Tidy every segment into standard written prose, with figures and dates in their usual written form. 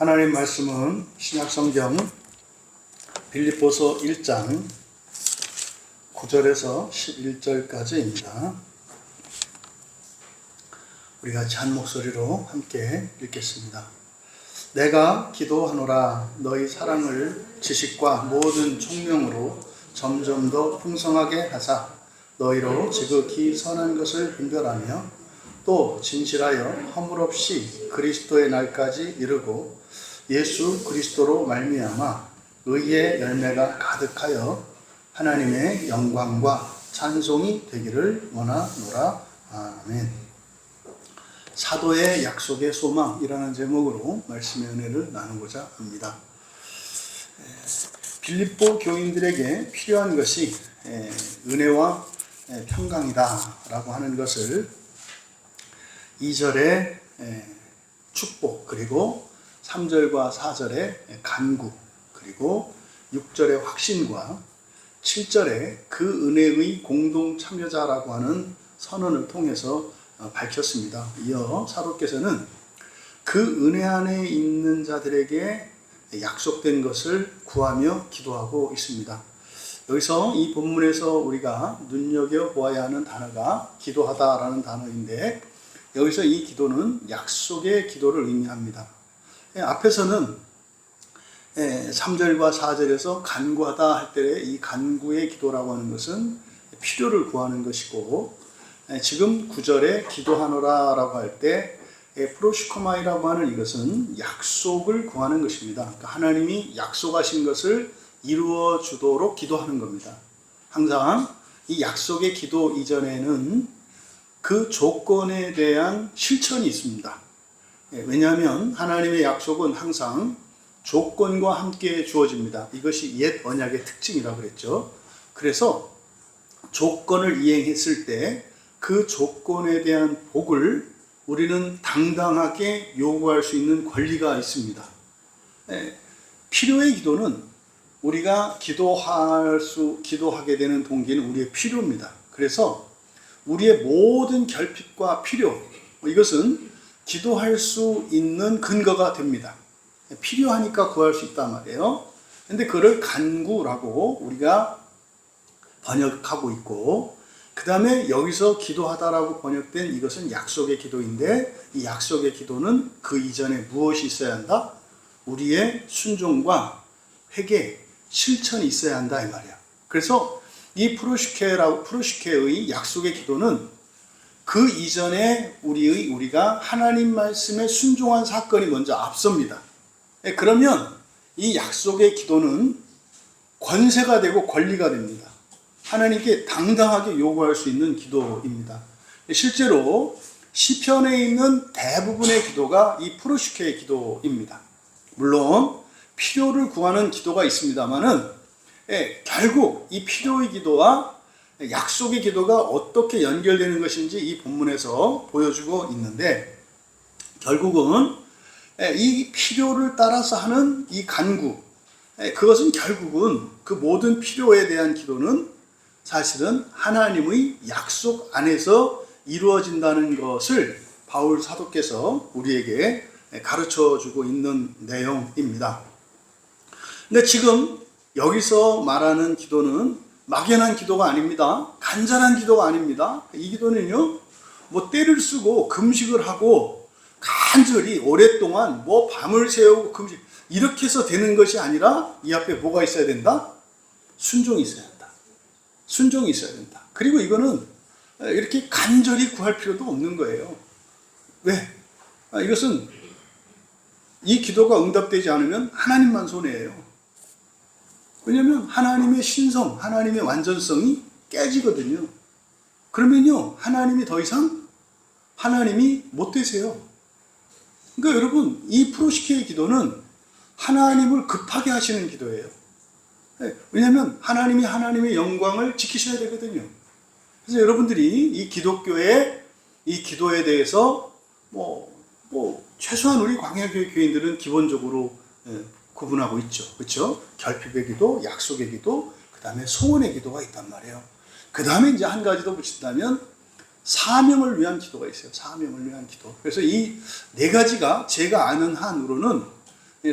하나님 말씀은 신약성경 빌립보서 1장 9절에서 11절까지입니다. 우리 같이 한 목소리로 함께 읽겠습니다. 내가 기도하노라. 너희 사랑을 지식과 모든 총명으로 점점 더 풍성하게 하사 너희로 지극히 선한 것을 분별하며 또 진실하여 허물없이 그리스도의 날까지 이르고 예수 그리스도로 말미암아 의의 열매가 가득하여 하나님의 영광과 찬송이 되기를 원하노라. 아멘. 사도의 약속의 소망이라는 제목으로 말씀의 은혜를 나누고자 합니다. 빌립보 교인들에게 필요한 것이 은혜와 평강이다 라고 하는 것을 2절의 축복, 그리고 3절과 4절의 간구, 그리고 6절의 확신과 7절의 그 은혜의 공동 참여자라고 하는 선언을 통해서 밝혔습니다. 이어 사도께서는 그 은혜 안에 있는 자들에게 약속된 것을 구하며 기도하고 있습니다. 여기서 이 본문에서 우리가 눈여겨보아야 하는 단어가 기도하다라는 단어인데, 여기서 이 기도는 약속의 기도를 의미합니다. 앞에서는 3절과 4절에서 간구하다 할 때 이 간구의 기도라고 하는 것은 필요를 구하는 것이고, 지금 9절에 기도하노라 라고 할 때 프로시코마이라고 하는 이것은 약속을 구하는 것입니다. 그러니까 하나님이 약속하신 것을 이루어 주도록 기도하는 겁니다. 항상 이 약속의 기도 이전에는 그 조건에 대한 실천이 있습니다. 왜냐하면 하나님의 약속은 항상 조건과 함께 주어집니다. 이것이 옛 언약의 특징이라고 그랬죠. 그래서 조건을 이행했을 때 그 조건에 대한 복을 우리는 당당하게 요구할 수 있는 권리가 있습니다. 필요의 기도는 우리가 기도하게 되는 동기는 우리의 필요입니다. 그래서 우리의 모든 결핍과 필요, 이것은 기도할 수 있는 근거가 됩니다. 필요하니까 구할 수 있단 말이에요. 그런데 그걸 간구라고 우리가 번역하고 있고, 그 다음에 여기서 기도하다라고 번역된 이것은 약속의 기도인데, 이 약속의 기도는 그 이전에 무엇이 있어야 한다? 우리의 순종과 회개, 실천이 있어야 한다 이 말이야. 그래서 이 프로시케의 약속의 기도는 그 이전에 우리가 하나님 말씀에 순종한 사건이 먼저 앞섭니다. 그러면 이 약속의 기도는 권세가 되고 권리가 됩니다. 하나님께 당당하게 요구할 수 있는 기도입니다. 실제로 시편에 있는 대부분의 기도가 이 프로시케의 기도입니다. 물론 필요를 구하는 기도가 있습니다만은 결국 이 필요의 기도와 약속의 기도가 어떻게 연결되는 것인지 이 본문에서 보여주고 있는데, 결국은 이 필요를 따라서 하는 이 간구, 그것은 결국은 그 모든 필요에 대한 기도는 사실은 하나님의 약속 안에서 이루어진다는 것을 바울 사도께서 우리에게 가르쳐 주고 있는 내용입니다. 근데 지금 여기서 말하는 기도는 막연한 기도가 아닙니다. 간절한 기도가 아닙니다. 이 기도는요, 때를 쓰고 금식을 하고 간절히 오랫동안 밤을 새우고 금식, 이렇게 해서 되는 것이 아니라 이 앞에 뭐가 있어야 된다? 순종이 있어야 한다. 순종이 있어야 된다. 그리고 이거는 이렇게 간절히 구할 필요도 없는 거예요. 왜? 이것은 이 기도가 응답되지 않으면 하나님만 손해예요. 왜냐하면 하나님의 신성, 하나님의 완전성이 깨지거든요. 그러면요, 하나님이 더 이상 하나님이 못 되세요. 그러니까 여러분, 이 프로시케의 기도는 하나님을 급하게 하시는 기도예요. 왜냐하면 하나님이 하나님의 영광을 지키셔야 되거든요. 그래서 여러분들이 이 기독교의 이 기도에 대해서 최소한 우리 광야교회 교인들은 기본적으로 구분하고 있죠. 그렇죠? 결핍의 기도, 약속의 기도, 그 다음에 소원의 기도가 있단 말이에요. 그 다음에 이제 한 가지 더 붙인다면 사명을 위한 기도가 있어요. 사명을 위한 기도. 그래서 이 네 가지가 제가 아는 한으로는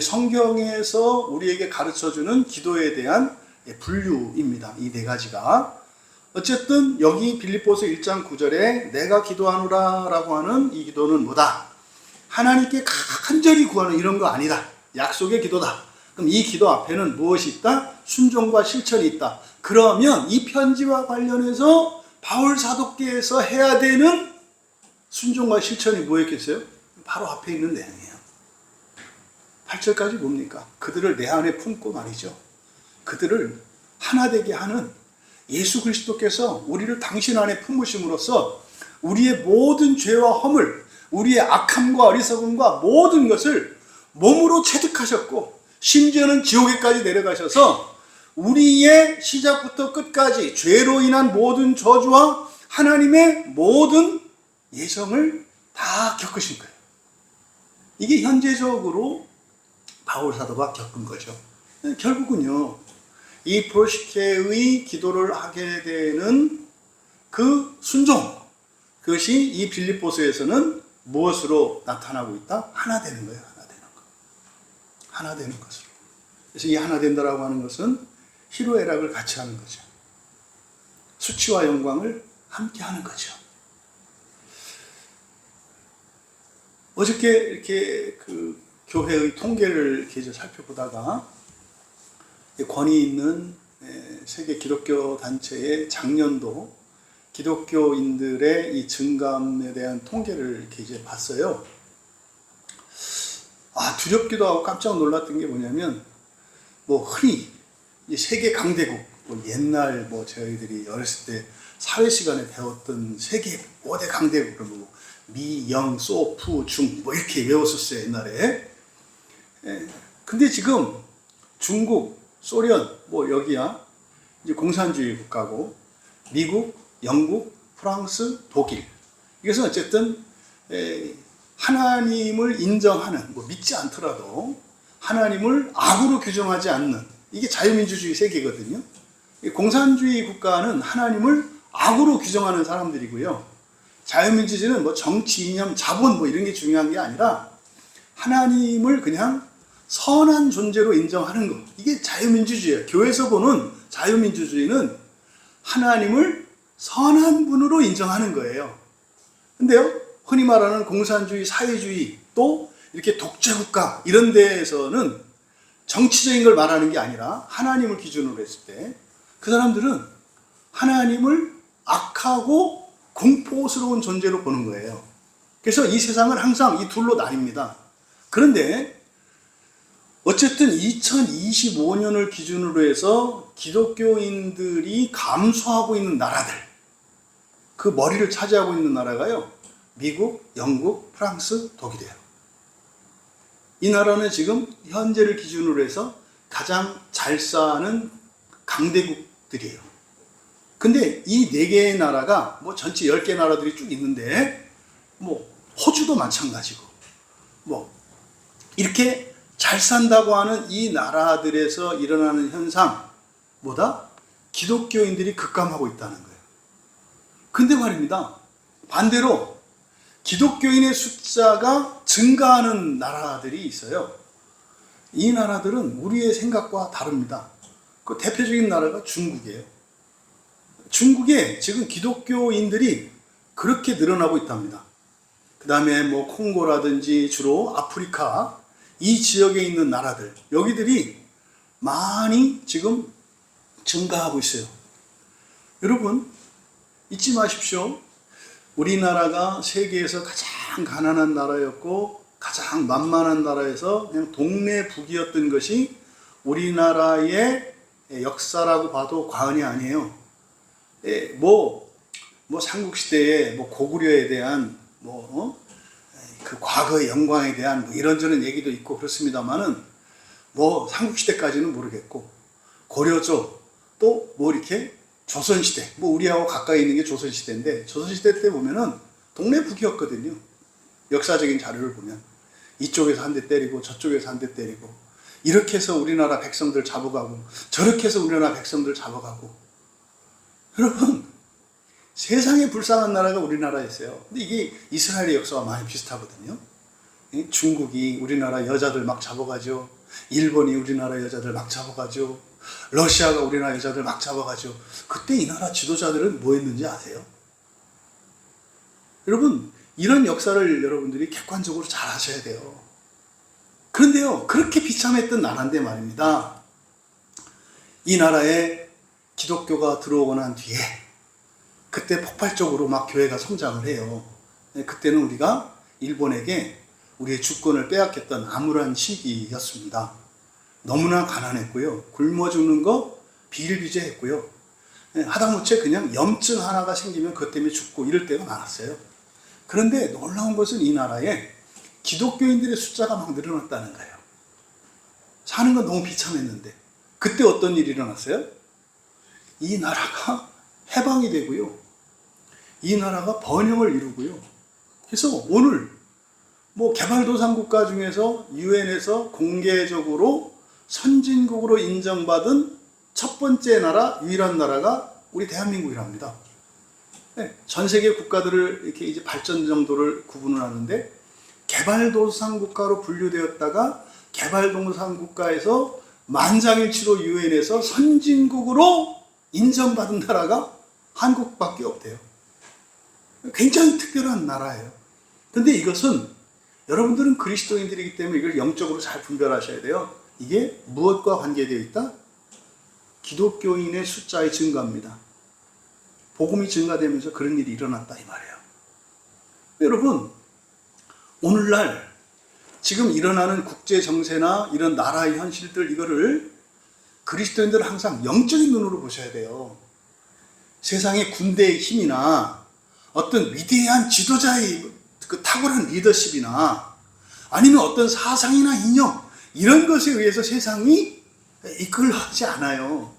성경에서 우리에게 가르쳐주는 기도에 대한 분류입니다. 이 네 가지가. 어쨌든 여기 빌립보서 1장 9절에 내가 기도하노라 라고 하는 이 기도는 뭐다? 하나님께 간절히 구하는 이런 거 아니다. 약속의 기도다. 그럼 이 기도 앞에는 무엇이 있다? 순종과 실천이 있다. 그러면 이 편지와 관련해서 바울 사도께서 해야 되는 순종과 실천이 뭐였겠어요? 바로 앞에 있는 내용이에요. 8절까지 뭡니까? 그들을 내 안에 품고 말이죠. 그들을 하나 되게 하는 예수 그리스도께서 우리를 당신 안에 품으심으로써 우리의 모든 죄와 허물, 우리의 악함과 어리석음과 모든 것을 몸으로 체득하셨고 심지어는 지옥에까지 내려가셔서 우리의 시작부터 끝까지 죄로 인한 모든 저주와 하나님의 모든 예정을 다 겪으신 거예요. 이게 현재적으로 바울 사도가 겪은 거죠. 결국은요, 이 프로시케의 기도를 하게 되는 그 순종, 그것이 이 빌립보서에서는 무엇으로 나타나고 있다? 하나 되는 거예요. 하나 되는 거. 하나 되는 것으로. 그래서 이 하나 된다라고 하는 것은 희로애락을 같이 하는 거죠. 수치와 영광을 함께 하는 거죠. 어저께 이렇게 그 교회의 통계를 이렇게 이제 살펴보다가 권위 있는 세계 기독교 단체의 작년도 기독교인들의 이 증감에 대한 통계를 이렇게 이제 봤어요. 두렵기도 하고 깜짝 놀랐던 게 뭐냐면, 흔히 세계 강대국, 옛날 저희들이 어렸을 때 사회 시간에 배웠던 세계 5대 강대국, 미, 영, 소, 푸, 중, 이렇게 외웠었어요, 옛날에. 근데 지금 중국, 소련, 여기야, 이제 공산주의 국가고, 미국, 영국, 프랑스, 독일. 이것은 어쨌든, 하나님을 인정하는, 믿지 않더라도 하나님을 악으로 규정하지 않는, 이게 자유민주주의 세계거든요. 공산주의 국가는 하나님을 악으로 규정하는 사람들이고요. 자유민주주의는 정치, 이념, 자본 이런 게 중요한 게 아니라 하나님을 그냥 선한 존재로 인정하는 것. 이게 자유민주주의예요. 교회에서 보는 자유민주주의는 하나님을 선한 분으로 인정하는 거예요. 근데요, 흔히 말하는 공산주의, 사회주의, 또 이렇게 독재국가 이런 데에서는 정치적인 걸 말하는 게 아니라 하나님을 기준으로 했을 때 그 사람들은 하나님을 악하고 공포스러운 존재로 보는 거예요. 그래서 이 세상은 항상 이 둘로 나뉩니다. 그런데 어쨌든 2025년을 기준으로 해서 기독교인들이 감수하고 있는 나라들, 그 머리를 차지하고 있는 나라가요, 미국, 영국, 프랑스, 독일이에요. 이 나라는 지금 현재를 기준으로 해서 가장 잘 사는 강대국들이에요. 근데 이 4개의 나라가 전체 10개 나라들이 쭉 있는데 호주도 마찬가지고 이렇게 잘 산다고 하는 이 나라들에서 일어나는 현상보다 기독교인들이 급감하고 있다는 거예요. 근데 말입니다, 반대로 기독교인의 숫자가 증가하는 나라들이 있어요. 이 나라들은 우리의 생각과 다릅니다. 그 대표적인 나라가 중국이에요. 중국에 지금 기독교인들이 그렇게 늘어나고 있답니다. 그 다음에 콩고라든지 주로 아프리카 이 지역에 있는 나라들, 여기들이 많이 지금 증가하고 있어요. 여러분, 잊지 마십시오. 우리나라가 세계에서 가장 가난한 나라였고 가장 만만한 나라에서 그냥 동네 북이었던 것이 우리나라의 역사라고 봐도 과언이 아니에요. 삼국시대에 고구려에 대한 그 과거의 영광에 대한 이런저런 얘기도 있고 그렇습니다만은 삼국시대까지는 모르겠고 고려조 또 이렇게 조선시대, 우리하고 가까이 있는 게 조선시대인데 조선시대 때 보면은 동네 북이었거든요. 역사적인 자료를 보면 이쪽에서 한 대 때리고 저쪽에서 한 대 때리고 이렇게 해서 우리나라 백성들 잡아가고 저렇게 해서 우리나라 백성들 잡아가고. 여러분, 세상에 불쌍한 나라가 우리나라에 있어요. 근데 이게 이스라엘의 역사와 많이 비슷하거든요. 중국이 우리나라 여자들 막 잡아가죠. 일본이 우리나라 여자들 막 잡아가죠. 러시아가 우리나라 여자들 막 잡아가죠. 그때 이 나라 지도자들은 뭐 했는지 아세요? 여러분, 이런 역사를 여러분들이 객관적으로 잘 아셔야 돼요. 그런데요, 그렇게 비참했던 나라인데 말입니다. 이 나라에 기독교가 들어오고 난 뒤에 그때 폭발적으로 막 교회가 성장을 해요. 그때는 우리가 일본에게 우리의 주권을 빼앗겼던 암울한 시기였습니다. 너무나 가난했고요. 굶어 죽는 거 비일비재했고요. 하다못해 그냥 염증 하나가 생기면 그것 때문에 죽고 이럴 때가 많았어요. 그런데 놀라운 것은 이 나라에 기독교인들의 숫자가 막 늘어났다는 거예요. 사는 건 너무 비참했는데 그때 어떤 일이 일어났어요? 이 나라가 해방이 되고요. 이 나라가 번영을 이루고요. 그래서 오늘 개발도상국가 중에서 유엔에서 공개적으로 선진국으로 인정받은 첫 번째 나라, 유일한 나라가 우리 대한민국이랍니다. 전 세계 국가들을 이렇게 이제 발전 정도를 구분을 하는데 개발도상국가로 분류되었다가 개발도상국가에서 만장일치로 유엔에서 선진국으로 인정받은 나라가 한국밖에 없대요. 굉장히 특별한 나라예요. 근데 이것은 여러분들은 그리스도인들이기 때문에 이걸 영적으로 잘 분별하셔야 돼요. 이게 무엇과 관계되어 있다? 기독교인의 숫자의 증가입니다. 복음이 증가되면서 그런 일이 일어났다 이 말이에요. 여러분, 오늘날 지금 일어나는 국제 정세나 이런 나라의 현실들 이거를 그리스도인들은 항상 영적인 눈으로 보셔야 돼요. 세상의 군대의 힘이나 어떤 위대한 지도자의 그 탁월한 리더십이나 아니면 어떤 사상이나 이념 이런 것에 의해서 세상이 이끌어가지 않아요.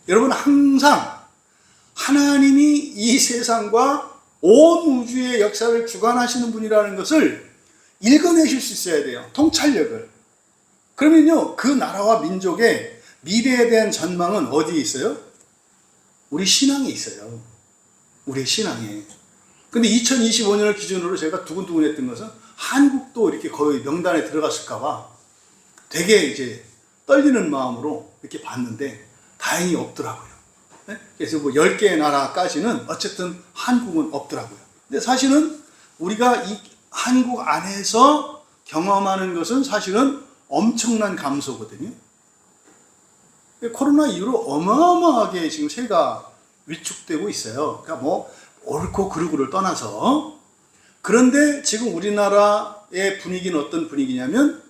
여러분, 항상 하나님이 이 세상과 온 우주의 역사를 주관하시는 분이라는 것을 읽어내실 수 있어야 돼요. 통찰력을. 그러면요, 그 나라와 민족의 미래에 대한 전망은 어디에 있어요? 우리 신앙에 있어요. 우리 신앙에. 근데 2025년을 기준으로 제가 두근두근했던 것은 한국도 이렇게 거의 명단에 들어갔을까봐 되게 이제 떨리는 마음으로 이렇게 봤는데 다행히 없더라고요. 그래서 10개의 나라까지는 어쨌든 한국은 없더라고요. 근데 사실은 우리가 이 한국 안에서 경험하는 것은 사실은 엄청난 감소거든요. 코로나 이후로 어마어마하게 지금 세가 위축되고 있어요. 그러니까 옳고 그르고를 떠나서. 그런데 지금 우리나라의 분위기는 어떤 분위기냐면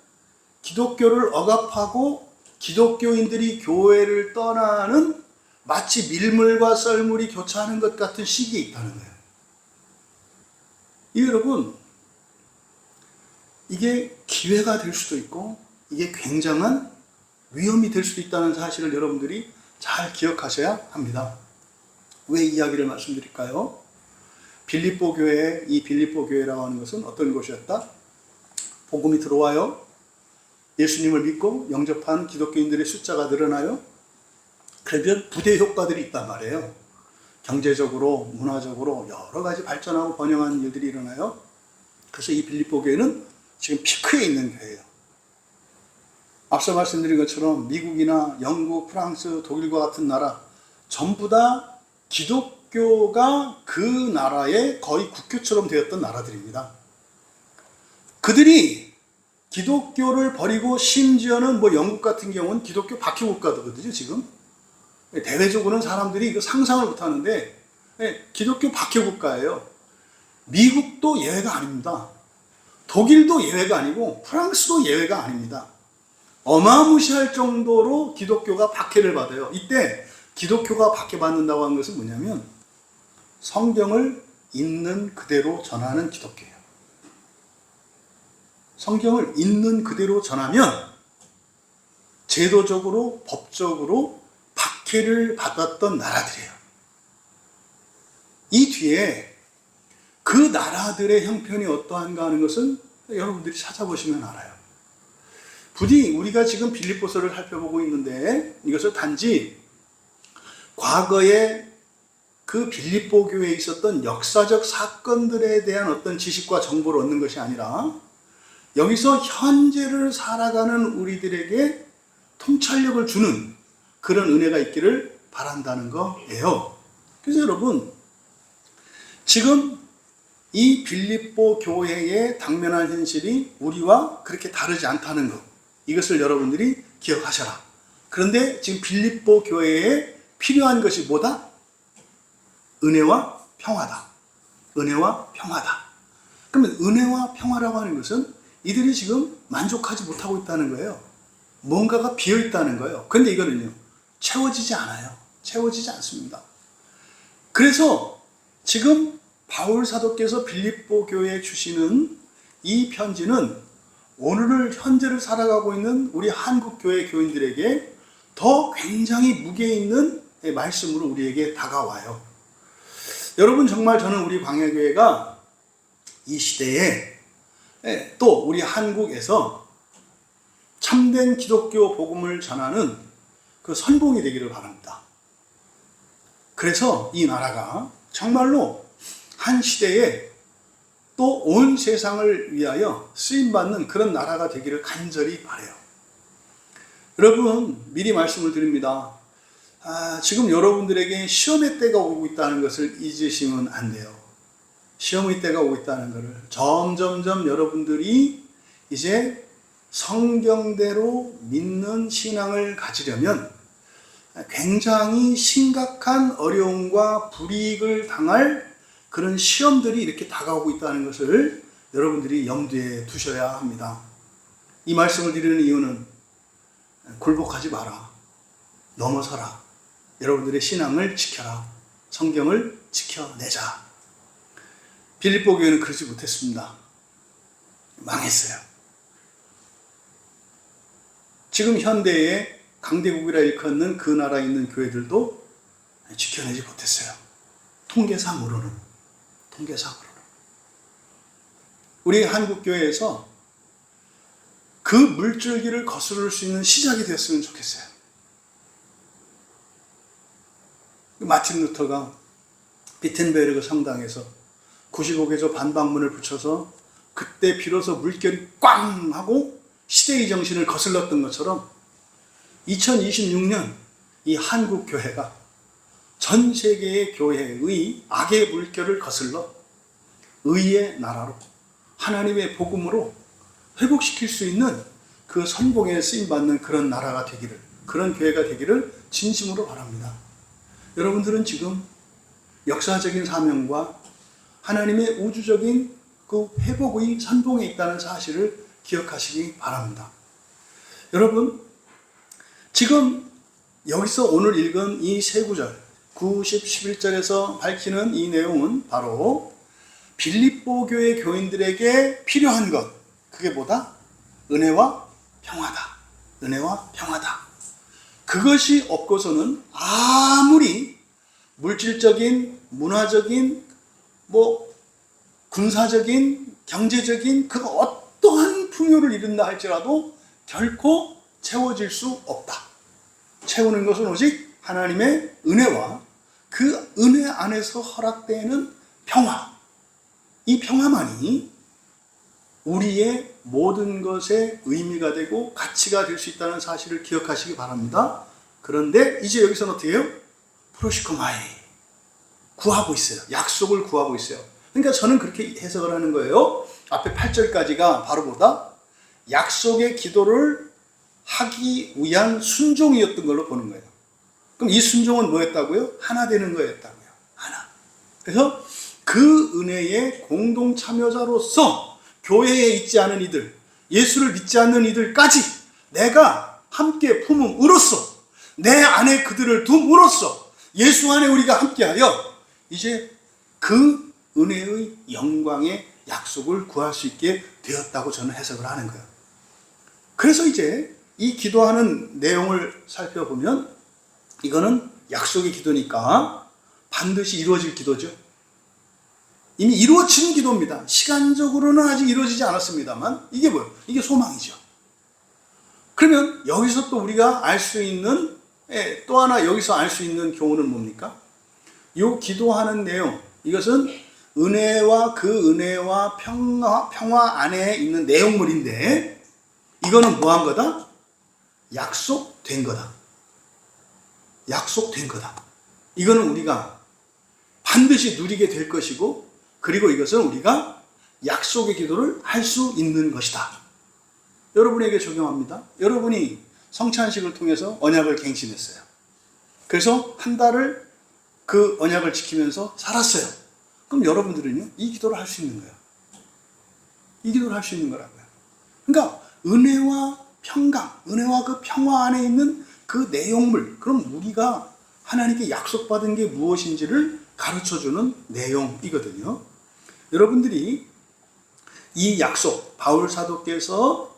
기독교를 억압하고 기독교인들이 교회를 떠나는 마치 밀물과 썰물이 교차하는 것 같은 시기에 있다는 거예요. 여러분, 이게 기회가 될 수도 있고 이게 굉장한 위험이 될 수도 있다는 사실을 여러분들이 잘 기억하셔야 합니다. 왜 이야기를 말씀드릴까요? 빌립보 교회, 이 빌립보 교회라고 하는 것은 어떤 곳이었다? 복음이 들어와요. 예수님을 믿고 영접한 기독교인들의 숫자가 늘어나요. 그러면 부대 효과들이 있단 말이에요. 경제적으로, 문화적으로 여러 가지 발전하고 번영하는 일들이 일어나요. 그래서 이 빌립보 교회는 지금 피크에 있는 교회예요. 앞서 말씀드린 것처럼 미국이나 영국, 프랑스, 독일과 같은 나라 전부 다 기독교가 그 나라의 거의 국교처럼 되었던 나라들입니다. 그들이 기독교를 버리고 심지어는 영국 같은 경우는 기독교 박해 국가거든요, 지금. 대외적으로는 사람들이 이거 상상을 못 하는데 기독교 박해 국가예요. 미국도 예외가 아닙니다. 독일도 예외가 아니고 프랑스도 예외가 아닙니다. 어마무시할 정도로 기독교가 박해를 받아요. 이때 기독교가 박해받는다고 하는 것은 뭐냐면 성경을 있는 그대로 전하는 기독교예요. 성경을 있는 그대로 전하면 제도적으로, 법적으로 박해를 받았던 나라들이에요. 이 뒤에 그 나라들의 형편이 어떠한가 하는 것은 여러분들이 찾아보시면 알아요. 부디 우리가 지금 빌립보서를 살펴보고 있는데 이것을 단지 과거에 그 빌립보 교회에 있었던 역사적 사건들에 대한 어떤 지식과 정보를 얻는 것이 아니라 여기서 현재를 살아가는 우리들에게 통찰력을 주는 그런 은혜가 있기를 바란다는 거예요. 그래서 여러분, 지금 이 빌립보 교회의 당면한 현실이 우리와 그렇게 다르지 않다는 것, 이것을 여러분들이 기억하셔라. 그런데 지금 빌립보 교회에 필요한 것이 뭐다? 은혜와 평화다. 은혜와 평화다. 그러면 은혜와 평화라고 하는 것은 이들이 지금 만족하지 못하고 있다는 거예요. 뭔가가 비어 있다는 거예요. 그런데 이거는요, 채워지지 않아요. 채워지지 않습니다. 그래서 지금 바울 사도께서 빌립보 교회에 주시는 이 편지는 오늘을 현재를 살아가고 있는 우리 한국 교회 교인들에게 더 굉장히 무게 있는 말씀으로 우리에게 다가와요. 여러분, 정말 저는 우리 광야교회가 이 시대에 또 우리 한국에서 참된 기독교 복음을 전하는 그 선봉이 되기를 바랍니다. 그래서 이 나라가 정말로 한 시대에 또 온 세상을 위하여 쓰임받는 그런 나라가 되기를 간절히 바라요. 여러분, 미리 말씀을 드립니다. 지금 여러분들에게 시험의 때가 오고 있다는 것을 잊으시면 안 돼요. 시험의 때가 오고 있다는 것을 점점점 여러분들이 이제 성경대로 믿는 신앙을 가지려면 굉장히 심각한 어려움과 불이익을 당할 그런 시험들이 이렇게 다가오고 있다는 것을 여러분들이 염두에 두셔야 합니다. 이 말씀을 드리는 이유는 굴복하지 마라. 넘어서라. 여러분들의 신앙을 지켜라. 성경을 지켜내자. 빌립보 교회는 그러지 못했습니다. 망했어요. 지금 현대에 강대국이라 일컫는 그 나라에 있는 교회들도 지켜내지 못했어요. 통계상으로는. 우리 한국교회에서 그 물줄기를 거스를 수 있는 시작이 됐으면 좋겠어요. 마틴 루터가 비텐베르그 성당에서 95개조 반박문을 붙여서 그때 비로소 물결이 꽝 하고 시대의 정신을 거슬렀던 것처럼 2026년 이 한국교회가 전 세계의 교회의 악의 물결을 거슬러 의의 나라로 하나님의 복음으로 회복시킬 수 있는 그 선봉에 쓰임받는 그런 나라가 되기를, 그런 교회가 되기를 진심으로 바랍니다. 여러분들은 지금 역사적인 사명과 하나님의 우주적인 그 회복의 선봉에 있다는 사실을 기억하시기 바랍니다. 여러분, 지금 여기서 오늘 읽은 이 세 구절 9, 10, 11절에서 밝히는 이 내용은 바로 빌립보 교회 교인들에게 필요한 것, 그게 뭐다? 은혜와 평화다. 은혜와 평화다. 그것이 없고서는 아무리 물질적인, 문화적인, 군사적인, 경제적인 그 어떠한 풍요를 이룬다 할지라도 결코 채워질 수 없다. 채우는 것은 오직 하나님의 은혜와 그 은혜 안에서 허락되는 평화, 이 평화만이 우리의 모든 것의 의미가 되고 가치가 될 수 있다는 사실을 기억하시기 바랍니다. 그런데 이제 여기서는 어떻게 해요? 프로시코마이, 구하고 있어요. 약속을 구하고 있어요. 그러니까 저는 그렇게 해석을 하는 거예요. 앞에 8절까지가 바로 뭐다? 약속의 기도를 하기 위한 순종이었던 걸로 보는 거예요. 그럼 이 순종은 뭐였다고요? 하나 되는 거였다고요. 하나. 그래서 그 은혜의 공동 참여자로서 교회에 있지 않은 이들, 예수를 믿지 않는 이들까지 내가 함께 품음으로써, 내 안에 그들을 둠으로써 예수 안에 우리가 함께하여 이제 그 은혜의 영광의 약속을 구할 수 있게 되었다고 저는 해석을 하는 거예요. 그래서 이제 이 기도하는 내용을 살펴보면 이거는 약속의 기도니까 반드시 이루어질 기도죠. 이미 이루어진 기도입니다. 시간적으로는 아직 이루어지지 않았습니다만 이게 뭐예요? 이게 소망이죠. 그러면 여기서 또 우리가 알 수 있는, 또 하나 여기서 알 수 있는 교훈은 뭡니까? 이 기도하는 내용, 이것은 은혜와 그 은혜와 평화 안에 있는 내용물인데 이거는 뭐한 거다? 약속된 거다. 약속된 거다. 이거는 우리가 반드시 누리게 될 것이고 그리고 이것은 우리가 약속의 기도를 할 수 있는 것이다. 여러분에게 적용합니다. 여러분이 성찬식을 통해서 언약을 갱신했어요. 그래서 한 달을 그 언약을 지키면서 살았어요. 그럼 여러분들은요, 이 기도를 할 수 있는 거예요. 이 기도를 할 수 있는 거라고요. 그러니까 은혜와 평강, 은혜와 그 평화 안에 있는 그 내용물, 그럼 우리가 하나님께 약속받은 게 무엇인지를 가르쳐주는 내용이거든요. 여러분들이 이 약속, 바울 사도께서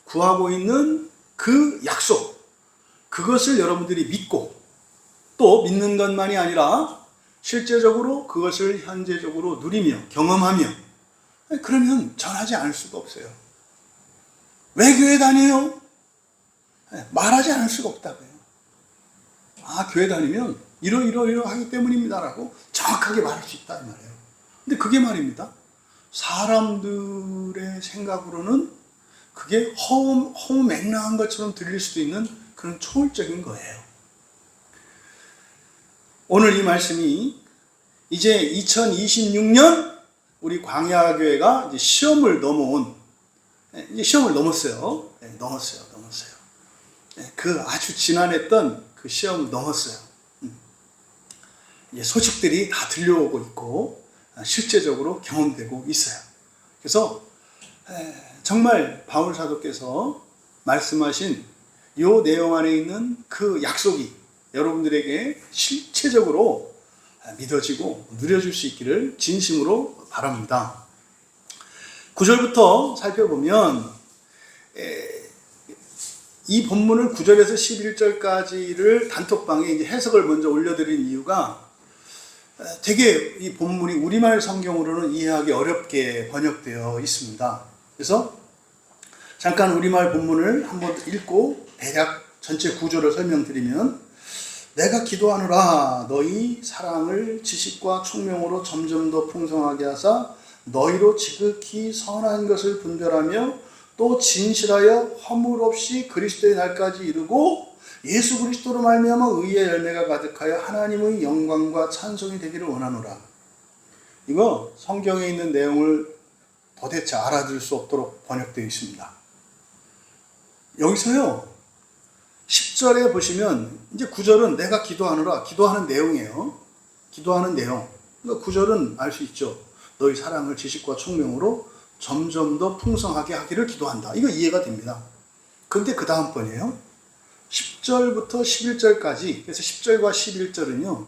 구하고 있는 그 약속, 그것을 여러분들이 믿고 또 믿는 것만이 아니라 실제적으로 그것을 현재적으로 누리며 경험하며 그러면 전하지 않을 수가 없어요. 왜 교회 다녀요? 말하지 않을 수가 없다고요. 아, 교회 다니면 이러하기 때문입니다라고 정확하게 말할 수 있다 이 말이에요. 근데 그게 말입니다. 사람들의 생각으로는 그게 허무맹랑한 것처럼 들릴 수도 있는 그런 초월적인 거예요. 오늘 이 말씀이 이제 2026년 우리 광야교회가 이제 시험을 넘어온, 이제 시험을 넘었어요. 넘었어요. 그 아주 지난했던 그 시험을 넘었어요. 이제 소식들이 다 들려오고 있고 실제적으로 경험되고 있어요. 그래서 정말 바울 사도께서 말씀하신 이 내용 안에 있는 그 약속이 여러분들에게 실체적으로 믿어지고 누려질 수 있기를 진심으로 바랍니다. 9절부터 살펴보면 이 본문을 9절에서 11절까지를 단톡방에 이제 해석을 먼저 올려드린 이유가 되게 이 본문이 우리말 성경으로는 이해하기 어렵게 번역되어 있습니다. 그래서 잠깐 우리말 본문을 한번 읽고 대략 전체 구조를 설명드리면, 내가 기도하노라 너희 사랑을 지식과 총명으로 점점 더 풍성하게 하사 너희로 지극히 선한 것을 분별하며 또 진실하여 허물 없이 그리스도의 날까지 이르고 예수 그리스도로 말미암아 의의 열매가 가득하여 하나님의 영광과 찬송이 되기를 원하노라. 이거 성경에 있는 내용을 도대체 알아들을 수 없도록 번역되어 있습니다. 여기서요 10절에 보시면 이제 9절은 내가 기도하노라, 기도하는 내용이에요. 기도하는 내용. 그러니까 9절은 알 수 있죠. 너희 사랑을 지식과 총명으로 점점 더 풍성하게 하기를 기도한다. 이거 이해가 됩니다. 근데 그 다음 번이에요. 10절부터 11절까지. 그래서 10절과 11절은요.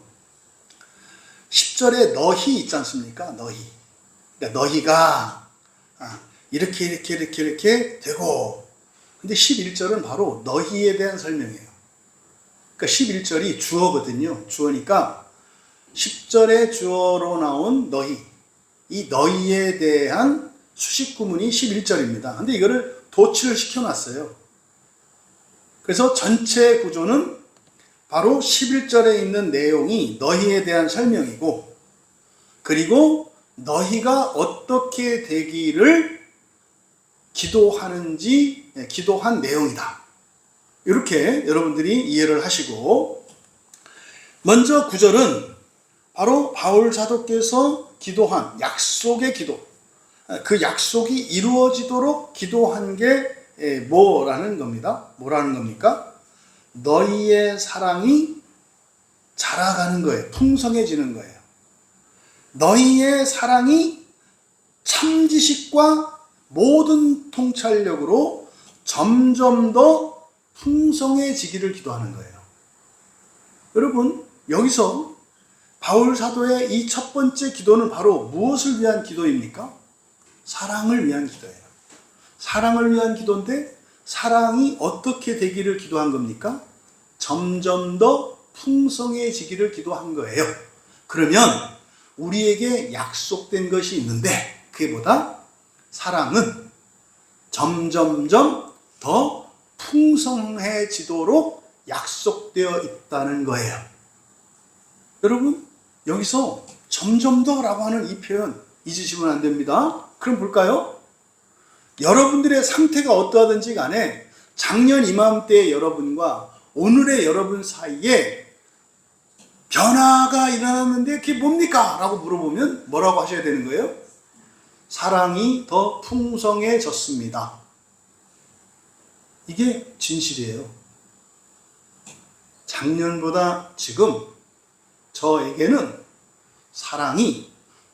10절에 너희 있지 않습니까? 너희. 그러니까 너희가 이렇게 되고, 근데 11절은 바로 너희에 대한 설명이에요. 그러니까 11절이 주어거든요. 주어니까 10절의 주어로 나온 너희, 이 너희에 대한 수식 구문이 11절입니다. 근데 이거를 도치를 시켜놨어요. 그래서 전체 구조는 바로 11절에 있는 내용이 너희에 대한 설명이고, 그리고 너희가 어떻게 되기를 기도하는지 기도한 내용이다. 이렇게 여러분들이 이해를 하시고, 먼저 9절은 바로 바울 사도께서 기도한 약속의 기도, 그 약속이 이루어지도록 기도한 게 뭐라는 겁니다. 뭐라는 겁니까? 너희의 사랑이 자라가는 거예요. 풍성해지는 거예요. 너희의 사랑이 참지식과 모든 통찰력으로 점점 더 풍성해지기를 기도하는 거예요. 여러분, 여기서 바울 사도의 이 첫 번째 기도는 바로 무엇을 위한 기도입니까? 사랑을 위한 기도예요. 사랑을 위한 기도인데, 사랑이 어떻게 되기를 기도한 겁니까? 점점 더 풍성해지기를 기도한 거예요. 그러면 우리에게 약속된 것이 있는데, 그게 뭐다? 사랑은 점점점 더 풍성해지도록 약속되어 있다는 거예요. 여러분, 여기서 점점 더라고 하는 이 표현 잊으시면 안 됩니다. 그럼 볼까요? 여러분들의 상태가 어떠하든지 간에 작년 이맘때의 여러분과 오늘의 여러분 사이에 변화가 일어났는데 그게 뭡니까? 라고 물어보면 뭐라고 하셔야 되는 거예요? 사랑이 더 풍성해졌습니다. 이게 진실이에요. 작년보다 지금 저에게는 사랑이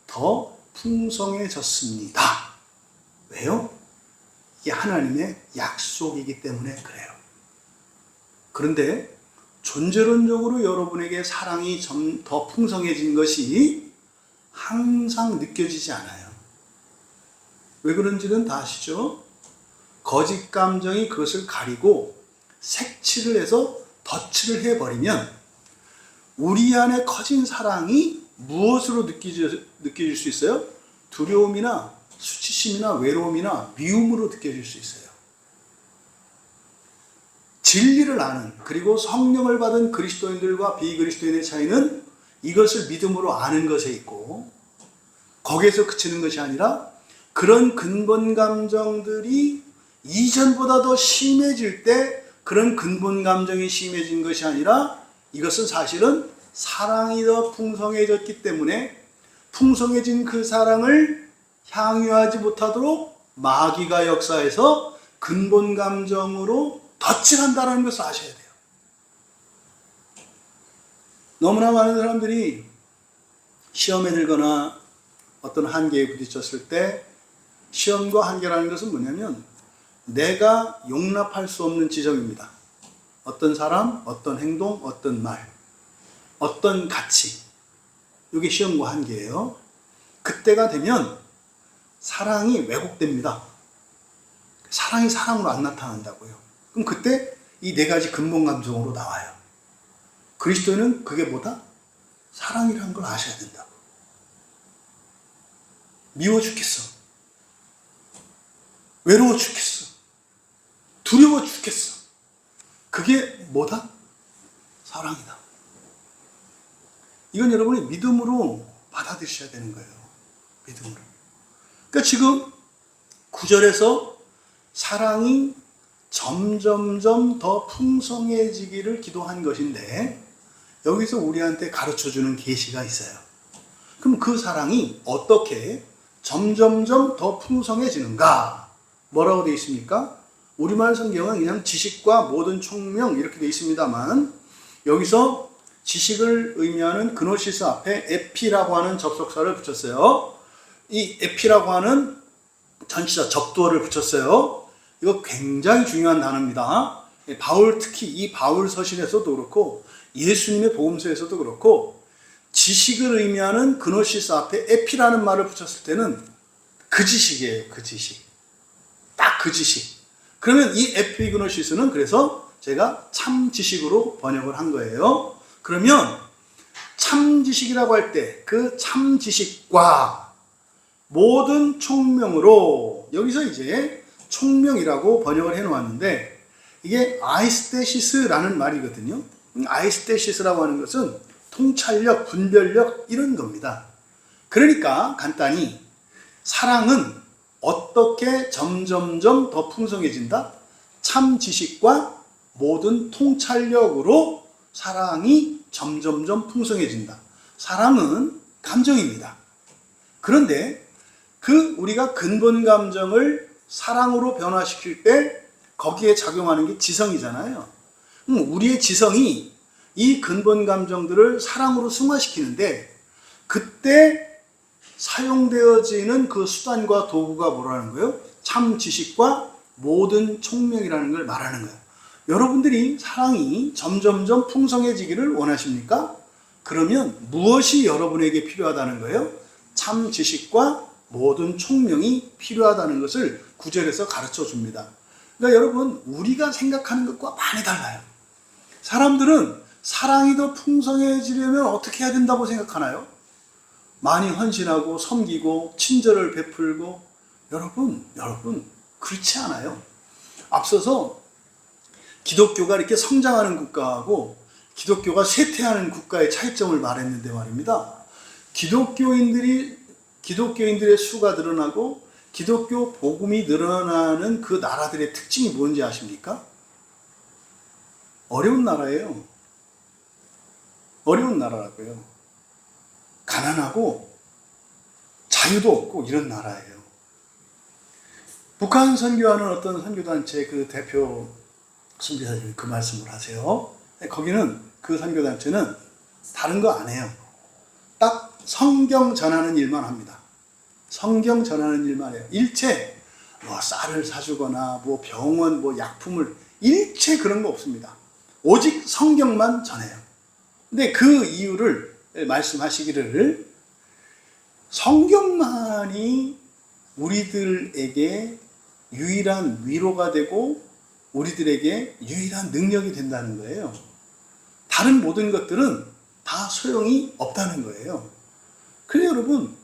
더 풍성해졌습니다. 왜요? 이게 하나님의 약속이기 때문에 그래요. 그런데 존재론적으로 여러분에게 사랑이 좀 더 풍성해진 것이 항상 느껴지지 않아요. 왜 그런지는 다 아시죠? 거짓 감정이 그것을 가리고 색칠을 해서 덧칠을 해버리면 우리 안에 커진 사랑이 무엇으로 느껴질 수 있어요? 두려움이나 수치심이나 외로움이나 미움으로 느껴질 수 있어요. 진리를 아는, 그리고 성령을 받은 그리스도인들과 비그리스도인의 차이는 이것을 믿음으로 아는 것에 있고, 거기에서 그치는 것이 아니라 그런 근본 감정들이 이전보다 더 심해질 때 그런 근본 감정이 심해진 것이 아니라 이것은 사실은 사랑이 더 풍성해졌기 때문에 풍성해진 그 사랑을 향유하지 못하도록 마귀가 역사해서 근본 감정으로 덧칠한다는 것을 아셔야 돼요. 너무나 많은 사람들이 시험에 들거나 어떤 한계에 부딪혔을 때 시험과 한계라는 것은 뭐냐면 내가 용납할 수 없는 지점입니다. 어떤 사람, 어떤 행동, 어떤 말, 어떤 가치, 이게 시험과 한계예요. 그때가 되면 사랑이 왜곡됩니다. 사랑이 사랑으로 안 나타난다고요. 그럼 그때 이 네 가지 근본 감정으로 나와요. 그리스도인은 그게 뭐다? 사랑이라는 걸 아셔야 된다고. 미워 죽겠어. 외로워 죽겠어. 두려워 죽겠어. 그게 뭐다? 사랑이다. 이건 여러분이 믿음으로 받아들이셔야 되는 거예요. 믿음으로. 그러니까 지금 9절에서 사랑이 점점점 더 풍성해지기를 기도한 것인데 여기서 우리한테 가르쳐주는 계시가 있어요. 그럼 그 사랑이 어떻게 점점점 더 풍성해지는가? 뭐라고 되어 있습니까? 우리말 성경은 그냥 지식과 모든 총명 이렇게 되어 있습니다만 여기서 지식을 의미하는 그노시스 앞에 에피라고 하는 접속사를 붙였어요. 이 에피라고 하는 전치사 접두어를 붙였어요. 이거 굉장히 중요한 단어입니다. 바울, 특히 이 바울 서신에서도 그렇고 예수님의 복음서에서도 그렇고 지식을 의미하는 그노시스 앞에 에피라는 말을 붙였을 때는 그 지식이에요. 그 지식. 딱 그 지식. 그러면 이 에피그노시스는 그래서 제가 참 지식으로 번역을 한 거예요. 그러면 참 지식이라고 할 때 그 참 지식과 모든 총명으로 여기서 이제 총명이라고 번역을 해놓았는데 이게 아이스테시스라는 말이거든요. 아이스테시스라고 하는 것은 통찰력, 분별력 이런 겁니다. 그러니까 간단히 사랑은 어떻게 점점점 더 풍성해진다? 참 지식과 모든 통찰력으로 사랑이 점점점 풍성해진다. 사랑은 감정입니다. 그런데 그 우리가 근본 감정을 사랑으로 변화시킬 때 거기에 작용하는 게 지성이잖아요. 우리의 지성이 이 근본 감정들을 사랑으로 승화시키는데 그때 사용되어지는 그 수단과 도구가 뭐라는 거예요? 참 지식과 모든 총명이라는 걸 말하는 거예요. 여러분들이 사랑이 점점점 풍성해지기를 원하십니까? 그러면 무엇이 여러분에게 필요하다는 거예요? 참 지식과 모든 총명이 필요하다는 것을 9절에서 가르쳐 줍니다. 그러니까 여러분, 우리가 생각하는 것과 많이 달라요. 사람들은 사랑이 더 풍성해지려면 어떻게 해야 된다고 생각하나요? 많이 헌신하고 섬기고 친절을 베풀고 여러분 그렇지 않아요. 앞서서 기독교가 이렇게 성장하는 국가하고 기독교가 쇠퇴하는 국가의 차이점을 말했는데 말입니다. 기독교인들의 수가 늘어나고 기독교 복음이 늘어나는 그 나라들의 특징이 뭔지 아십니까? 어려운 나라예요. 어려운 나라라고요. 가난하고 자유도 없고 이런 나라예요. 북한 선교하는 어떤 선교단체 그 대표 선교사님이 그 말씀을 하세요. 거기는 그 선교단체는 다른 거 안 해요. 딱 성경 전하는 일만 합니다. 성경 전하는 일만 해요. 일체 뭐 쌀을 사주거나 뭐 병원 뭐 약품을 일체 그런 거 없습니다. 오직 성경만 전해요. 근데 그 이유를 말씀하시기를 성경만이 우리들에게 유일한 위로가 되고 우리들에게 유일한 능력이 된다는 거예요. 다른 모든 것들은 다 소용이 없다는 거예요. 그래서 여러분,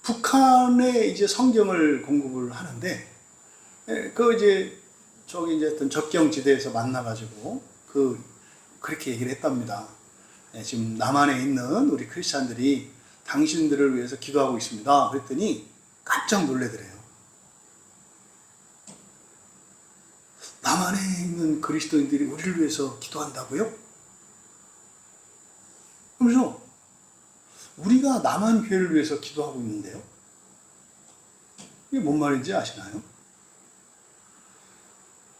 북한에 이제 성경을 공급을 하는데, 저기 이제 어떤 접경지대에서 만나가지고, 그렇게 얘기를 했답니다. 지금 남한에 있는 우리 크리스찬들이 당신들을 위해서 기도하고 있습니다. 그랬더니 깜짝 놀래더래요. 남한에 있는 그리스도인들이 우리를 위해서 기도한다고요? 그러면서 우리가 남한 교회를 위해서 기도하고 있는데요. 이게 뭔 말인지 아시나요?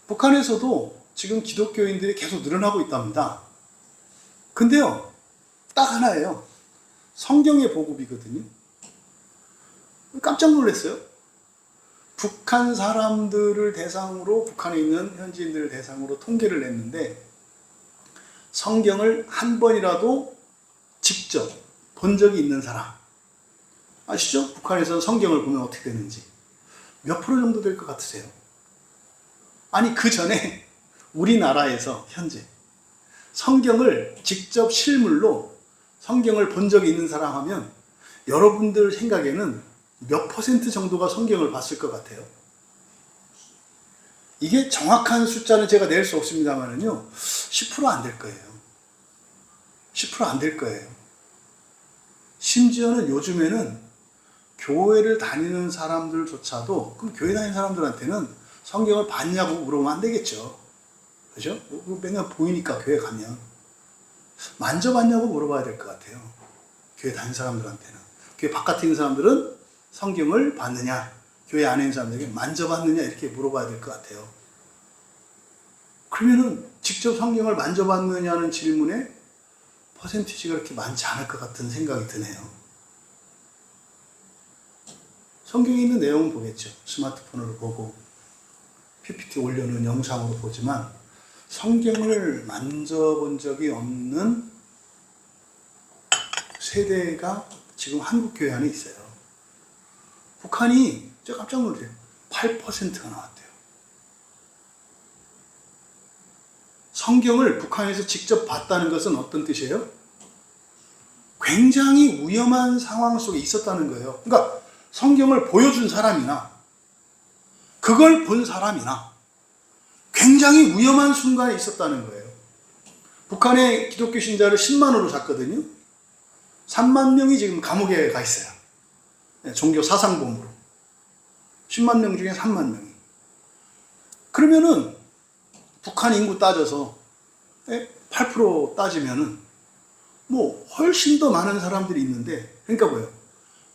북한에서도 지금 기독교인들이 계속 늘어나고 있답니다. 근데요, 딱 하나예요. 성경의 보급이거든요. 깜짝 놀랐어요. 북한 사람들을 대상으로, 북한에 있는 현지인들을 대상으로 통계를 냈는데 성경을 한 번이라도 직접 본 적이 있는 사람 아시죠? 북한에서 성경을 보면 어떻게 되는지 몇 프로 정도 될 것 같으세요? 아니, 그 전에 우리나라에서 현재 성경을 직접 실물로 성경을 본 적이 있는 사람 하면 여러분들 생각에는 몇 퍼센트 정도가 성경을 봤을 것 같아요? 이게 정확한 숫자는 제가 낼 수 없습니다만은요, 10% 안 될 거예요. 10% 안 될 거예요. 심지어는 요즘에는 교회를 다니는 사람들조차도, 그럼 교회 다니는 사람들한테는 성경을 봤냐고 물어보면 안 되겠죠. 그죠? 맨날 보이니까 교회 가면. 만져봤냐고 물어봐야 될 것 같아요. 교회 다니는 사람들한테는. 교회 바깥에 있는 사람들은 성경을 봤느냐, 교회 안에 있는 사람들에게 만져봤느냐 이렇게 물어봐야 될 것 같아요. 그러면은 직접 성경을 만져봤느냐는 질문에 퍼센티지가 그렇게 많지 않을 것 같은 생각이 드네요. 성경에 있는 내용은 보겠죠. 스마트폰으로 보고 PPT 올려놓은 영상으로 보지만 성경을 만져본 적이 없는 세대가 지금 한국 교회 안에 있어요. 북한이 제가 깜짝 놀랐어요. 8%가 나왔대요. 성경을 북한에서 직접 봤다는 것은 어떤 뜻이에요? 굉장히 위험한 상황 속에 있었다는 거예요. 그러니까 성경을 보여준 사람이나 그걸 본 사람이나 굉장히 위험한 순간에 있었다는 거예요. 북한의 기독교 신자를 10만으로 잡거든요. 3만 명이 지금 감옥에 가 있어요. 종교 사상범으로. 10만 명 중에 3만 명이. 그러면은 북한 인구 따져서 8% 따지면은 뭐 훨씬 더 많은 사람들이 있는데, 그러니까 뭐예요?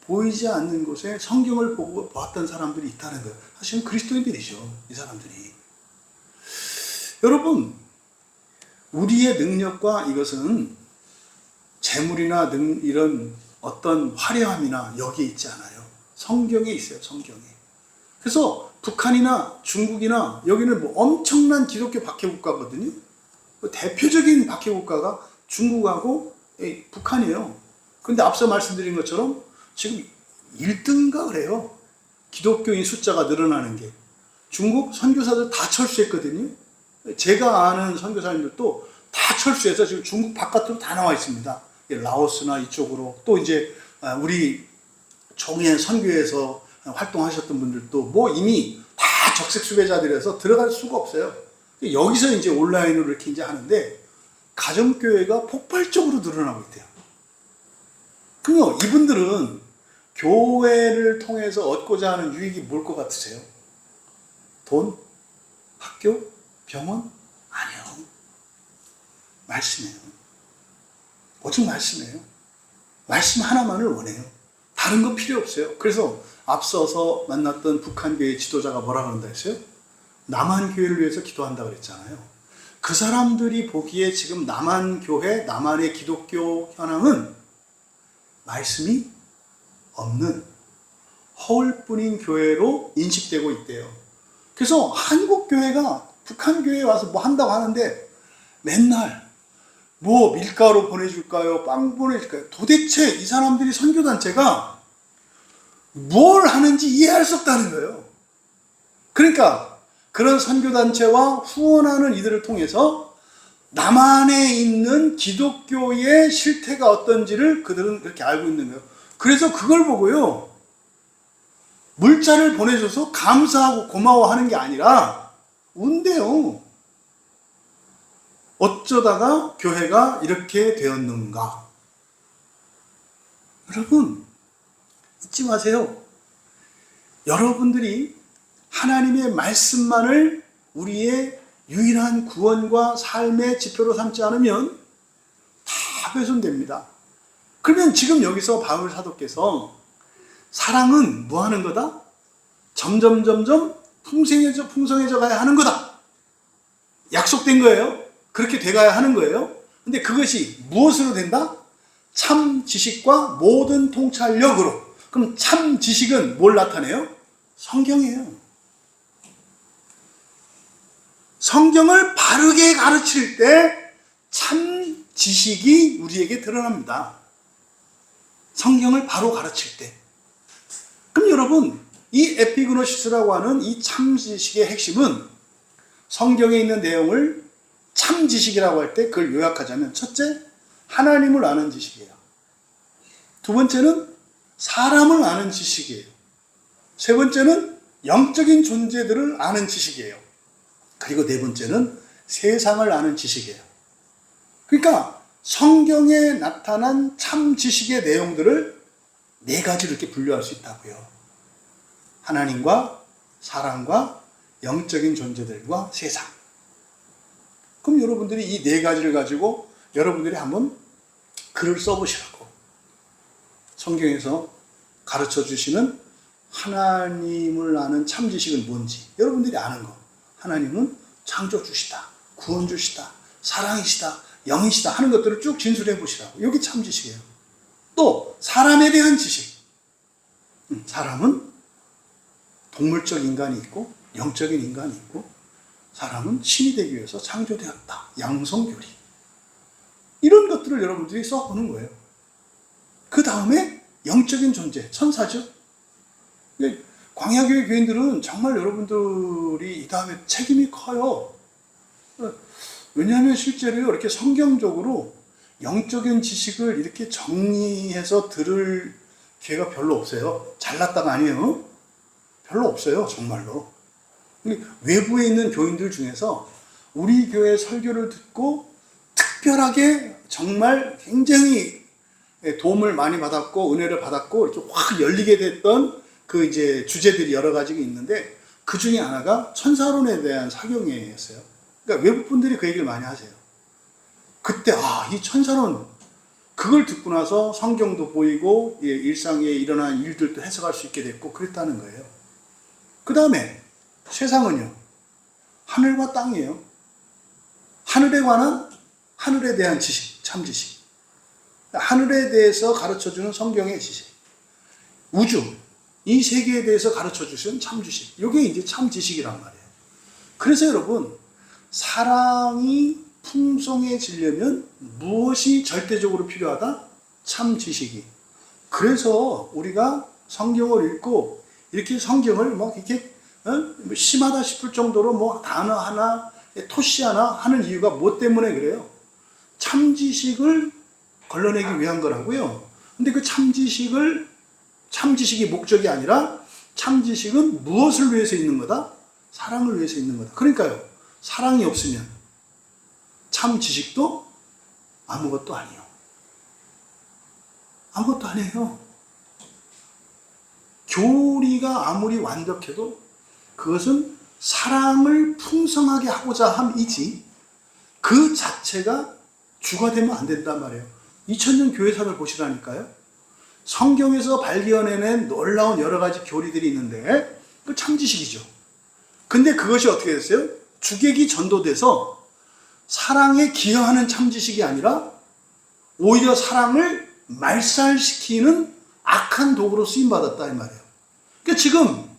보이지 않는 곳에 성경을 보고 봤던 사람들이 있다는 거예요. 사실은 그리스도인들이죠, 이 사람들이. 여러분, 우리의 능력과 이것은 재물이나 이런 어떤 화려함이나 여기에 있지 않아요. 성경에 있어요, 성경에. 그래서 북한이나 중국이나 여기는 뭐 엄청난 기독교 박해국가거든요. 대표적인 박해국가가 중국하고 북한이에요. 그런데 앞서 말씀드린 것처럼 지금 1등인가 그래요. 기독교인 숫자가 늘어나는 게. 중국 선교사들 다 철수했거든요. 제가 아는 선교사님들도 다 철수해서 지금 중국 바깥으로 다 나와 있습니다. 라오스나 이쪽으로. 또 이제 우리 종의 선교에서 활동하셨던 분들도 뭐 이미 다 적색 수배자들에서 들어갈 수가 없어요. 여기서 이제 온라인으로 이렇게 이제 하는데 가정교회가 폭발적으로 늘어나고 있대요. 그럼요, 이분들은 교회를 통해서 얻고자 하는 유익이 뭘 것 같으세요? 돈? 학교? 병원? 아니요. 말씀이에요. 오직 말씀이에요. 말씀 하나만을 원해요. 다른 거 필요 없어요. 그래서 앞서서 만났던 북한교회 지도자가 뭐라 그런다 했어요? 남한교회를 위해서 기도한다 그랬잖아요. 그 사람들이 보기에 지금 남한교회, 남한의 기독교 현황은 말씀이 없는 허울뿐인 교회로 인식되고 있대요. 그래서 한국 교회가 북한 교회에 와서 뭐 한다고 하는데 맨날 뭐 밀가루 보내줄까요? 빵 보내줄까요? 도대체 이 사람들이 선교단체가 뭘 하는지 이해할 수 없다는 거예요. 그러니까 그런 선교단체와 후원하는 이들을 통해서 남한에 있는 기독교의 실태가 어떤지를 그들은 그렇게 알고 있는 거예요. 그래서 그걸 보고요, 물자를 보내줘서 감사하고 고마워하는 게 아니라 운대요. 어쩌다가 교회가 이렇게 되었는가? 여러분, 잊지 마세요. 여러분들이 하나님의 말씀만을 우리의 유일한 구원과 삶의 지표로 삼지 않으면 다 훼손됩니다. 그러면 지금 여기서 바울 사도께서 사랑은 뭐 하는 거다? 점점 풍성해져 가야 하는 거다. 약속된 거예요. 그렇게 돼가야 하는 거예요. 근데 그것이 무엇으로 된다? 참 지식과 모든 통찰력으로. 그럼 참 지식은 뭘 나타내요? 성경이에요. 성경을 바르게 가르칠 때 참 지식이 우리에게 드러납니다. 성경을 바로 가르칠 때. 그럼 여러분, 이 에피그노시스라고 하는 이 참 지식의 핵심은 성경에 있는 내용을 참 지식이라고 할 때 그걸 요약하자면, 첫째, 하나님을 아는 지식이에요. 두 번째는 사람을 아는 지식이에요. 세 번째는 영적인 존재들을 아는 지식이에요. 그리고 네 번째는 세상을 아는 지식이에요. 그러니까 성경에 나타난 참 지식의 내용들을 네 가지로 이렇게 분류할 수 있다고요. 하나님과 사람과 영적인 존재들과 세상. 그럼 여러분들이 이 네 가지를 가지고 여러분들이 한번 글을 써보시라고. 성경에서 가르쳐 주시는 하나님을 아는 참 지식은 뭔지 여러분들이 아는 거. 하나님은 창조주시다, 구원주시다, 사랑이시다, 영이시다 하는 것들을 쭉 진술해 보시라고. 여기 참 지식이에요. 또 사람에 대한 지식. 사람은 동물적 인간이 있고 영적인 인간이 있고, 사람은 신이 되기 위해서 창조되었다. 양성교리. 이런 것들을 여러분들이 써보는 거예요. 그 다음에 영적인 존재, 천사죠. 광야교회 교인들은 정말 여러분들이 이 다음에 책임이 커요. 왜냐하면 실제로 이렇게 성경적으로 영적인 지식을 이렇게 정리해서 들을 기회가 별로 없어요. 잘났다가 아니에요. 별로 없어요, 정말로. 외부에 있는 교인들 중에서 우리 교회 설교를 듣고 특별하게 정말 굉장히 도움을 많이 받았고 은혜를 받았고 이렇게 확 열리게 됐던 그 이제 주제들이 여러 가지가 있는데, 그 중에 하나가 천사론에 대한 사경회였어요. 그러니까 외국 분들이 그 얘기를 많이 하세요. 그때 이 천사론, 그걸 듣고 나서 성경도 보이고 일상에 일어난 일들도 해석할 수 있게 됐고 그랬다는 거예요. 그 다음에 세상은요, 하늘과 땅이에요. 하늘에 관한, 하늘에 대한 지식, 참 지식. 하늘에 대해서 가르쳐주는 성경의 지식. 우주, 이 세계에 대해서 가르쳐주시는 참 지식. 이게 이제 참 지식이란 말이에요. 그래서 여러분, 사랑이 풍성해지려면 무엇이 절대적으로 필요하다? 참 지식이. 그래서 우리가 성경을 읽고 이렇게 성경을 뭐 이렇게 심하다 싶을 정도로 뭐 단어 하나, 토시 하나 하는 이유가 뭐 때문에 그래요? 참 지식을 걸러내기 위한 거라고요. 근데 그 참 지식이 목적이 아니라 참 지식은 무엇을 위해서 있는 거다? 사랑을 위해서 있는 거다. 그러니까요, 사랑이 없으면 참 지식도 아무것도 아니요. 아무것도 안 해요. 교리가 아무리 완벽해도 그것은 사랑을 풍성하게 하고자 함이지 그 자체가 주가 되면 안 된단 말이에요. 2000년 교회사를 보시라니까요. 성경에서 발견해낸 놀라운 여러 가지 교리들이 있는데 그 참지식이죠. 근데 그것이 어떻게 됐어요? 주객이 전도돼서 사랑에 기여하는 참지식이 아니라 오히려 사랑을 말살시키는 악한 도구로 쓰임받았다 이 말이에요. 그러니까 지금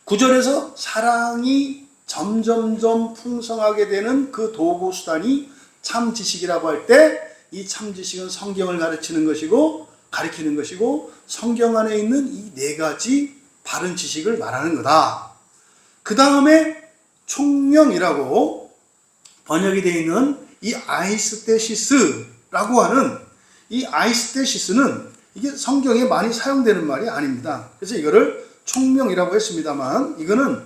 9절에서 사랑이 점점점 풍성하게 되는 그 도구 수단이 참지식이라고 할 때 이 참지식은 성경을 가르치는 것이고 가르치는 것이고 성경 안에 있는 이 네 가지 바른 지식을 말하는 거다. 그 다음에 총명이라고 번역이 되어 있는 이 아이스테시스라고 하는 이 아이스테시스는 이게 성경에 많이 사용되는 말이 아닙니다. 그래서 이거를 총명이라고 했습니다만 이거는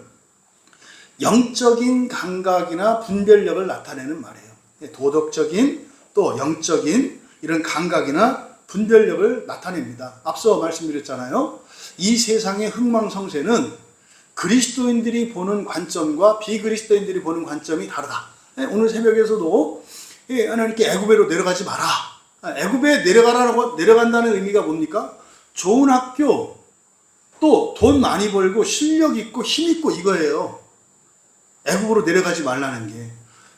영적인 감각이나 분별력을 나타내는 말이에요. 도덕적인 또 영적인 이런 감각이나 분별력을 나타냅니다. 앞서 말씀드렸잖아요. 이 세상의 흥망성쇠는 그리스도인들이 보는 관점과 비그리스도인들이 보는 관점이 다르다. 오늘 새벽에서도 하나님께 애굽에로 내려가지 마라. 애굽에 내려간다는 의미가 뭡니까? 좋은 학교, 또 돈 많이 벌고 실력 있고 힘 있고 이거예요. 애굽으로 내려가지 말라는 게.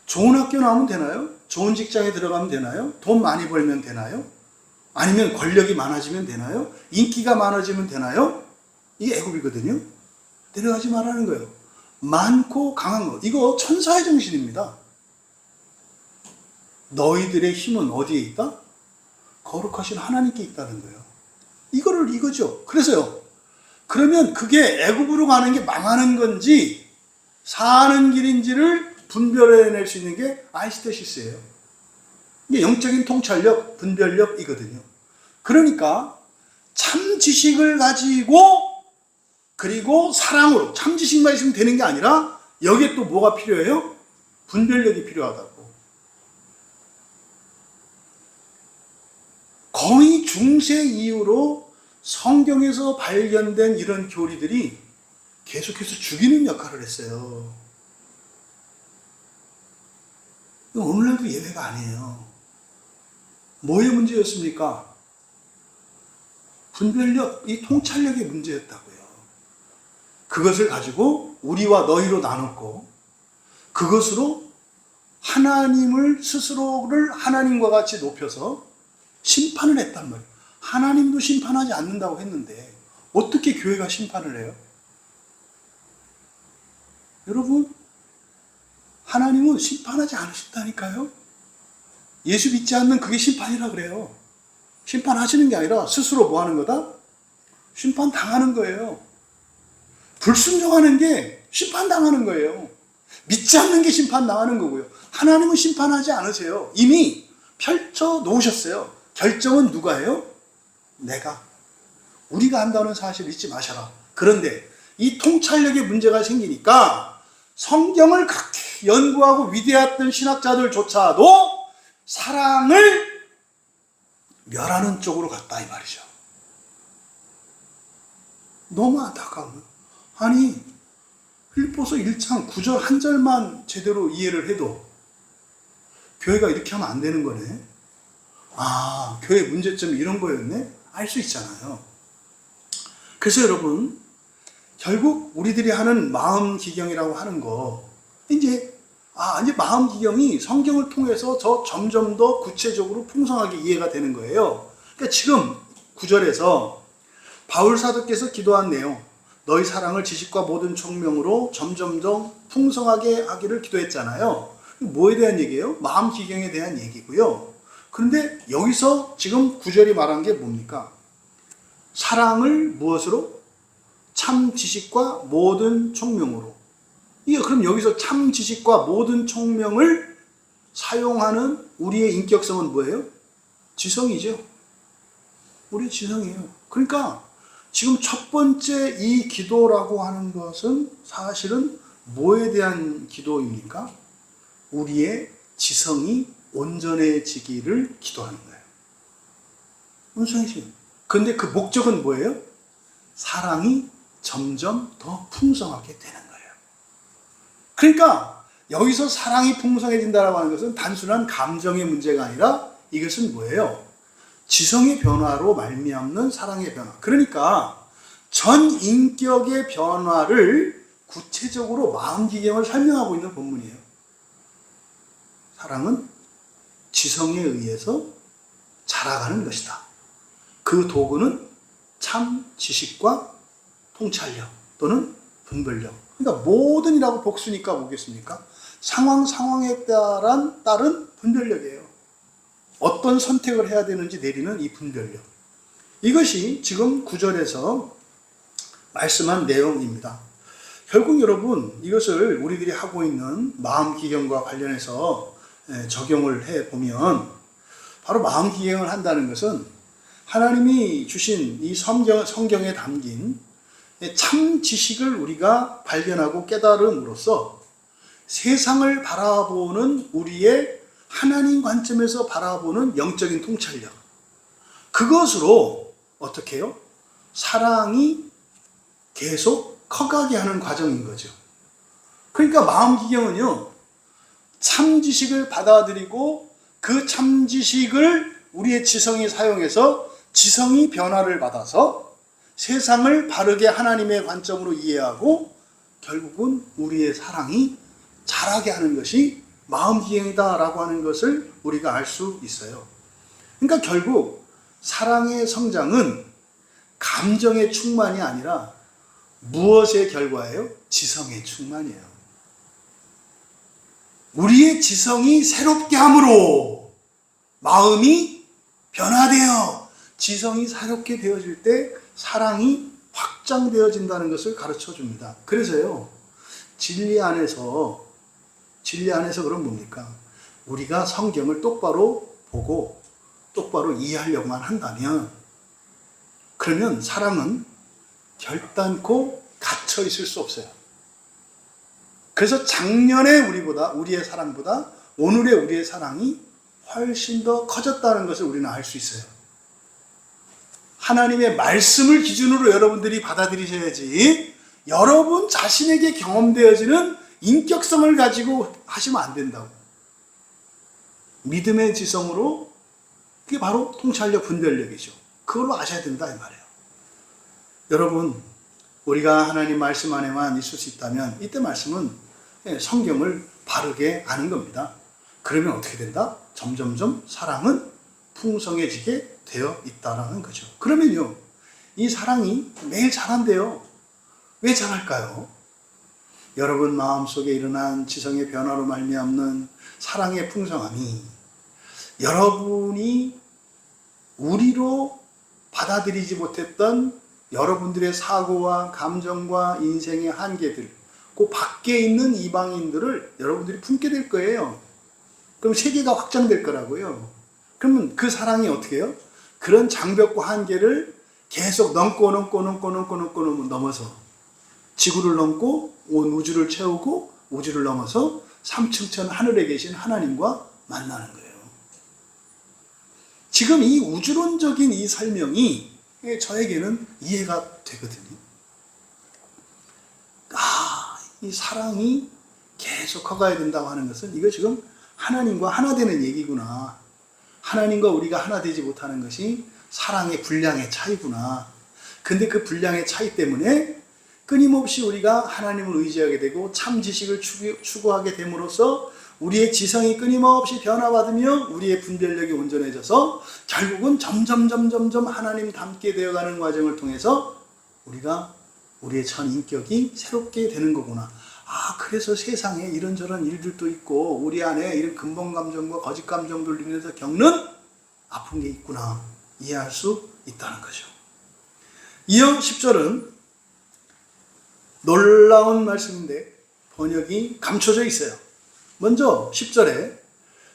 좋은 학교 나오면 되나요? 좋은 직장에 들어가면 되나요? 돈 많이 벌면 되나요? 아니면 권력이 많아지면 되나요? 인기가 많아지면 되나요? 이게 애굽이거든요. 내려가지 말라는 거예요. 많고 강한 것. 이거 천사의 정신입니다. 너희들의 힘은 어디에 있다? 거룩하신 하나님께 있다는 거예요. 이거죠. 그래서요. 그러면 그게 애굽으로 가는 게 망하는 건지 사는 길인지를 분별해낼 수 있는 게 아이스테시스예요. 이게 영적인 통찰력, 분별력이거든요. 그러니까 참 지식을 가지고 그리고 사랑으로 참 지식만 있으면 되는 게 아니라 여기에 또 뭐가 필요해요? 분별력이 필요하다고. 거의 중세 이후로 성경에서 발견된 이런 교리들이 계속해서 죽이는 역할을 했어요. 오늘날도 예외가 아니에요. 뭐의 문제였습니까? 분별력, 이 통찰력의 문제였다고요. 그것을 가지고 우리와 너희로 나눴고 그것으로 하나님을 스스로를 하나님과 같이 높여서 심판을 했단 말이에요. 하나님도 심판하지 않는다고 했는데 어떻게 교회가 심판을 해요? 여러분, 하나님은 심판하지 않으신다니까요. 예수 믿지 않는 그게 심판이라 그래요. 심판하시는 게 아니라 스스로 뭐 하는 거다? 심판당하는 거예요. 불순종하는 게 심판당하는 거예요. 믿지 않는 게 심판당하는 거고요. 하나님은 심판하지 않으세요. 이미 펼쳐 놓으셨어요. 결정은 누가 해요? 내가. 우리가 한다는 사실 잊지 마셔라. 그런데 이 통찰력에 문제가 생기니까 성경을 그렇게 연구하고 위대했던 신학자들조차도 사랑을 멸하는 쪽으로 갔다 이 말이죠. 너무 안타까워요. 아니 필리포서 1장 9절 한 절만 제대로 이해를 해도 교회가 이렇게 하면 안 되는 거네. 아, 교회 문제점이 이런 거였네? 알 수 있잖아요. 그래서 여러분, 결국 우리들이 하는 마음 기경이라고 하는 거, 이제 마음 기경이 성경을 통해서 점점 더 구체적으로 풍성하게 이해가 되는 거예요. 그러니까 지금 9절에서 바울 사도께서 기도한 내용, 너희 사랑을 지식과 모든 총명으로 점점 더 풍성하게 하기를 기도했잖아요. 뭐에 대한 얘기예요? 마음 기경에 대한 얘기고요. 그런데 여기서 지금 9절이 말한 게 뭡니까? 사랑을 무엇으로? 참 지식과 모든 총명으로. 이게 그럼 여기서 참 지식과 모든 총명을 사용하는 우리의 인격성은 뭐예요? 지성이죠. 우리 지성이에요. 그러니까 지금 첫 번째 이 기도라고 하는 것은 사실은 뭐에 대한 기도입니까? 우리의 지성이 온전해지기를 기도하는 거예요. 풍성해지는. 근데 그 목적은 뭐예요? 사랑이 점점 더 풍성하게 되는 거예요. 그러니까 여기서 사랑이 풍성해진다라고 하는 것은 단순한 감정의 문제가 아니라 이것은 뭐예요? 지성의 변화로 말미암는 사랑의 변화. 그러니까 전 인격의 변화를 구체적으로 마음기경을 설명하고 있는 본문이에요. 사랑은 지성에 의해서 자라가는 것이다. 그 도구는 참 지식과 통찰력 또는 분별력. 그러니까 모든이라고 복수니까 뭐겠습니까? 상황에 따른 분별력이에요. 어떤 선택을 해야 되는지 내리는 이 분별력. 이것이 지금 9절에서 말씀한 내용입니다. 결국 여러분 이것을 우리들이 하고 있는 마음기경과 관련해서 적용을 해보면 바로 마음기경을 한다는 것은 하나님이 주신 이 성경에 담긴 참 지식을 우리가 발견하고 깨달음으로써 세상을 바라보는 우리의 하나님 관점에서 바라보는 영적인 통찰력, 그것으로 어떻게 해요? 사랑이 계속 커가게 하는 과정인 거죠. 그러니까 마음기경은요, 참 지식을 받아들이고 그 참 지식을 우리의 지성이 사용해서 지성이 변화를 받아서 세상을 바르게 하나님의 관점으로 이해하고 결국은 우리의 사랑이 자라게 하는 것이 마음기경이다라고 하는 것을 우리가 알 수 있어요. 그러니까 결국 사랑의 성장은 감정의 충만이 아니라 무엇의 결과예요? 지성의 충만이에요. 우리의 지성이 새롭게 함으로 마음이 변화되어 지성이 새롭게 되어질 때 사랑이 확장되어진다는 것을 가르쳐 줍니다. 그래서요, 진리 안에서 그럼 뭡니까? 우리가 성경을 똑바로 보고 똑바로 이해하려고만 한다면 그러면 사랑은 결단코 갇혀 있을 수 없어요. 그래서 작년의 우리의 사랑보다 오늘의 우리의 사랑이 훨씬 더 커졌다는 것을 우리는 알 수 있어요. 하나님의 말씀을 기준으로 여러분들이 받아들이셔야지 여러분 자신에게 경험되어지는 인격성을 가지고 하시면 안 된다고. 믿음의 지성으로, 그게 바로 통찰력, 분별력이죠. 그걸로 아셔야 된다 이 말이에요. 여러분, 우리가 하나님 말씀 안에만 있을 수 있다면 이때 말씀은 성경을 바르게 아는 겁니다. 그러면 어떻게 된다? 점점점 사랑은 풍성해지게 되어 있다라는 거죠. 그러면요, 이 사랑이 매일 자란대요. 왜 자랄까요? 여러분 마음속에 일어난 지성의 변화로 말미암는 사랑의 풍성함이 여러분이 우리로 받아들이지 못했던 여러분들의 사고와 감정과 인생의 한계들, 그 밖에 있는 이방인들을 여러분들이 품게 될 거예요. 그럼 세계가 확장될 거라고요. 그러면 그 사랑이 어떻게 해요? 그런 장벽과 한계를 계속 넘어서 지구를 넘고 온 우주를 채우고 우주를 넘어서 삼층천 하늘에 계신 하나님과 만나는 거예요. 지금 이 우주론적인 이 설명이 저에게는 이해가 되거든요. 이 사랑이 계속 커가야 된다고 하는 것은 이거 지금 하나님과 하나 되는 얘기구나. 하나님과 우리가 하나 되지 못하는 것이 사랑의 분량의 차이구나. 근데 그 분량의 차이 때문에 끊임없이 우리가 하나님을 의지하게 되고 참 지식을 추구하게 됨으로써 우리의 지성이 끊임없이 변화받으며 우리의 분별력이 온전해져서 결국은 점점 하나님 닮게 되어가는 과정을 통해서 우리가 우리의 전 인격이 새롭게 되는 거구나. 그래서 세상에 이런저런 일들도 있고 우리 안에 이런 근본 감정과 거짓 감정들로 인해서 겪는 아픈 게 있구나. 이해할 수 있다는 거죠. 이어 10절은 놀라운 말씀인데 번역이 감춰져 있어요. 먼저 10절에